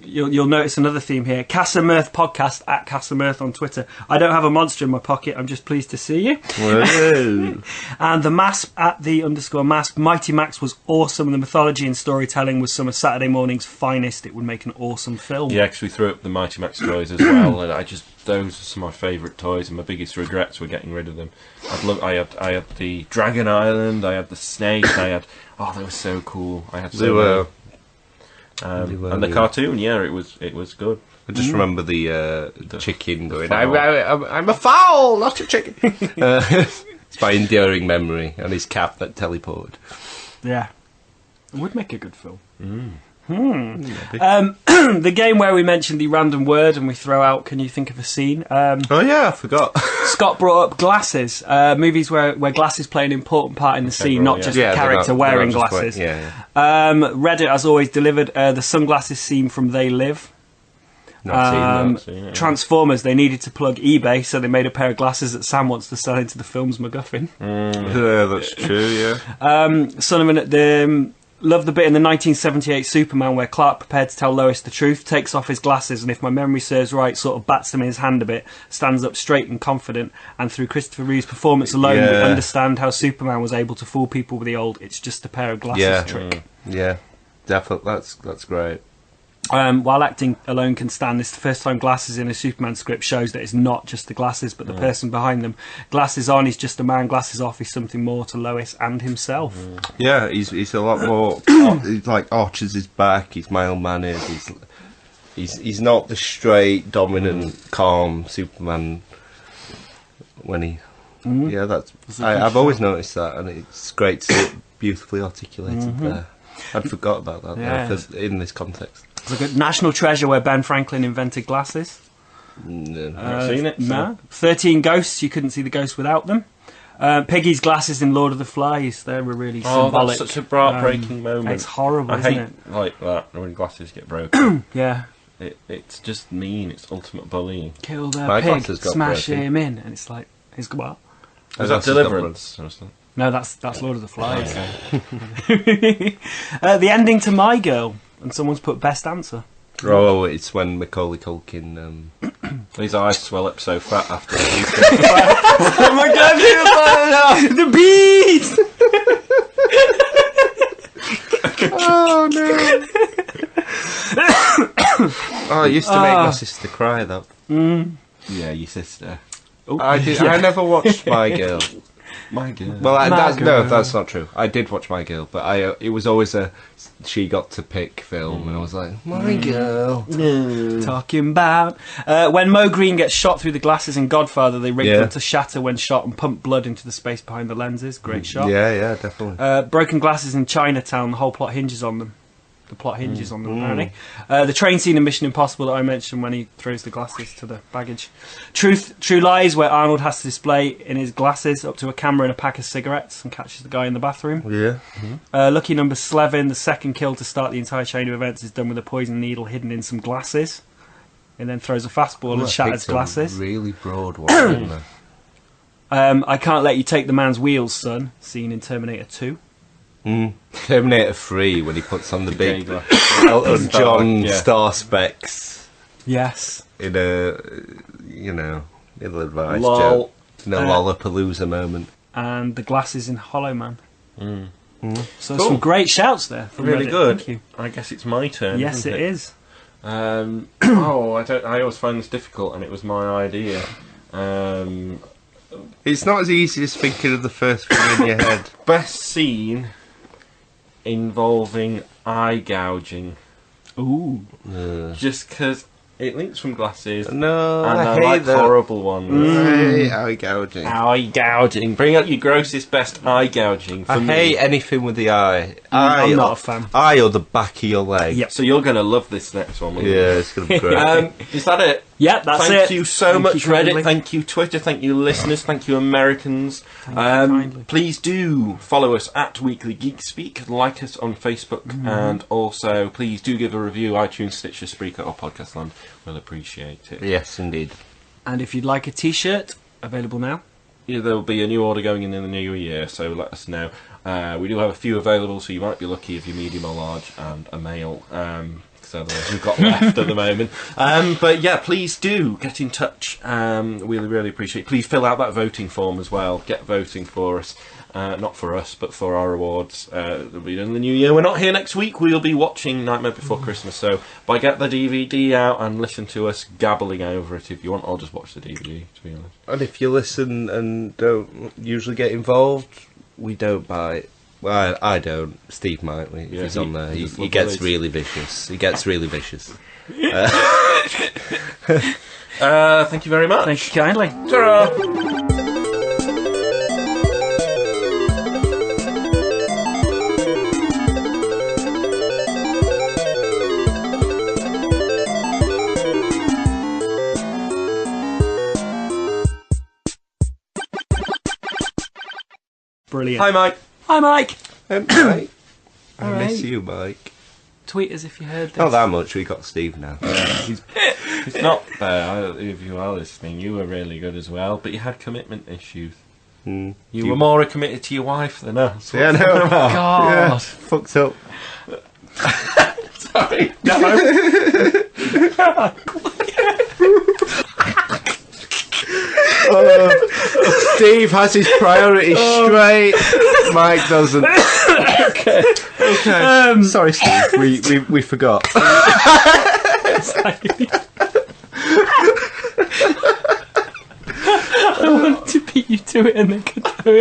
You'll notice another theme here. Casamirth Podcast at Casamirth on Twitter. I don't have a monster in my pocket. I'm just pleased to see you. Whoa. And the Masp at the _Masp. Mighty Max was awesome. The mythology and storytelling was some of Saturday morning's finest. It would make an awesome film. Yeah, because we threw up the Mighty Max toys as well, and those are some of my favourite toys, and my biggest regrets were getting rid of them. I had the Dragon Island, I had the Snake, they were so cool. I had so They were. many. And the cartoon, yeah, it was good. I just remember the chicken going, I'm a fowl, not a chicken. It's my enduring memory, and his cat that teleported. Yeah. It would make a good film. Maybe. The game where we mentioned the random word and we throw out, can you think of a scene? Oh yeah, I forgot. Scott brought up glasses. Movies where glasses play an important part in the scene, not just the character wearing glasses. Reddit, as always, delivered the sunglasses scene from They Live. Not seen that. Transformers, they needed to plug eBay, so they made a pair of glasses that Sam wants to sell into the film's MacGuffin. Yeah, that's true, yeah. Sullivan, love the bit in the 1978 Superman where Clark, prepared to tell Lois the truth, takes off his glasses and, if my memory serves right, sort of bats them in his hand a bit, stands up straight and confident, and through Christopher Reeve's performance alone we understand how Superman was able to fool people with the old "it's just a pair of glasses" trick. Yeah, definitely, that's great. While acting alone can stand, this the first time glasses in a Superman script shows that it's not just the glasses but the person behind them. Glasses on, he's just a man. Glasses off, he's something more to Lois and himself. Yeah, he's a lot more. He's like arches his back. He's mild-mannered. He's not the straight, dominant, calm Superman. When he, I've always noticed that, and it's great to see it beautifully articulated there. I'd forgot about that in this context. It's like a national treasure where Ben Franklin invented glasses. No. I've seen it. No. 13 Ghosts, you couldn't see the ghost without them. Piggy's glasses in Lord of the Flies. They were really symbolic. That's such a heartbreaking moment. It's horrible, I isn't hate it? like that when glasses get broken. Yeah. It's just mean. It's ultimate bullying. Kill the My pig, glasses got smash broken. him in, and it's like, he's what? Is that Deliverance? No, that's Lord of the Flies. The ending to My Girl, and someone's put best answer. Oh, it's when Macaulay Culkin. His eyes swell up so fat after the Oh my God! The bees! Oh no! Oh, it used to make my sister cry though. Yeah, your sister. Oh, I never watched My Girl. My girl. Well, My Girl. that's not true. I did watch My Girl, but it was always a she got to pick film, and I was like, My Girl. Talking about when Mo Green gets shot through the glasses in Godfather, they rig them to shatter when shot and pump blood into the space behind the lenses. Great shot. Yeah, definitely. Broken glasses in Chinatown. The whole plot hinges on them. The plot hinges on them, apparently. The train scene in Mission Impossible that I mentioned when he throws the glasses to the baggage. True Lies, where Arnold has to display in his glasses up to a camera and a pack of cigarettes and catches the guy in the bathroom. Yeah. Lucky Number Slevin, the second kill to start the entire chain of events, is done with a poison needle hidden in some glasses. And then throws a fastball and shatters glasses. Really broad one. Isn't there? I Can't Let You Take the Man's Wheels, Son, seen in Terminator 2. Terminator 3 when he puts on the big Gagler. Elton John Yeah. star specs Yes. in a little advice Lol. joke. In a Lollapalooza moment. And the glasses in Hollow Man. So Cool. some great shouts there. From Really Reddit. good. Thank you. I guess it's my turn. Yes, isn't it is. I always find this difficult, and it was my idea. It's not as easy as thinking of the first thing in your head. Best scene involving eye gouging. Ooh. Just because it links from glasses, No, and I hate like that. horrible ones. I hate eye gouging. Eye gouging. Bring out your grossest best eye gouging. For I me. hate anything with the eye. I'm not a fan. Eye or the back of your leg. Yep. So you're going to love this next one. won't you? Yeah, it's going to be great. Is that it? Yep, that's Thank it. you so Thank much, you Reddit. kindly. Thank you, Twitter. Thank you, listeners. Thank you, Americans. Thank you kindly. Please do follow us at Weekly Geek Speak. Like us on Facebook, and also please do give a review. iTunes, Stitcher, Spreaker, or Podcast Land. We'll appreciate it. Yes, indeed. And if you'd like a T-shirt, available now. Yeah, there'll be a new order going in the new year, so let us know. We do have a few available, so you might be lucky if you're medium or large and a male. So otherwise we've got left at the moment. But yeah, please do get in touch. We really appreciate it. Please fill out that voting form as well. Get voting for us. Not for us, but for our awards. That'll be done in the new year. We're not here next week. We'll be watching Nightmare Before Christmas. So get the DVD out and listen to us gabbling over it if you want, or just watch the DVD, to be honest. And if you listen and don't usually get involved, we don't buy it. Well, I don't. Steve might. If Yeah, he's on there, he just love gets Willis. really vicious. He gets really vicious. Thank you very much. Thank you kindly. Ta-ra! Brilliant. Hi, Mike. Hi, Mike. Mike. I All miss right. you, Mike. Tweet us if you heard this. Not that much. We got Steve now. It's not fair. If you are listening, you were really good as well, but you had commitment issues. You were more committed to your wife than us. Yeah, no. God. Yeah, fucked up. Sorry. No. Steve has his priorities straight. Mike doesn't. Okay. Sorry, Steve. We forgot. I wanted to beat you to it, and then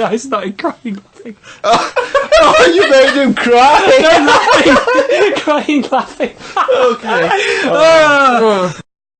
I started crying, laughing. Oh, you made him cry. Crying, laughing. Okay. Ah.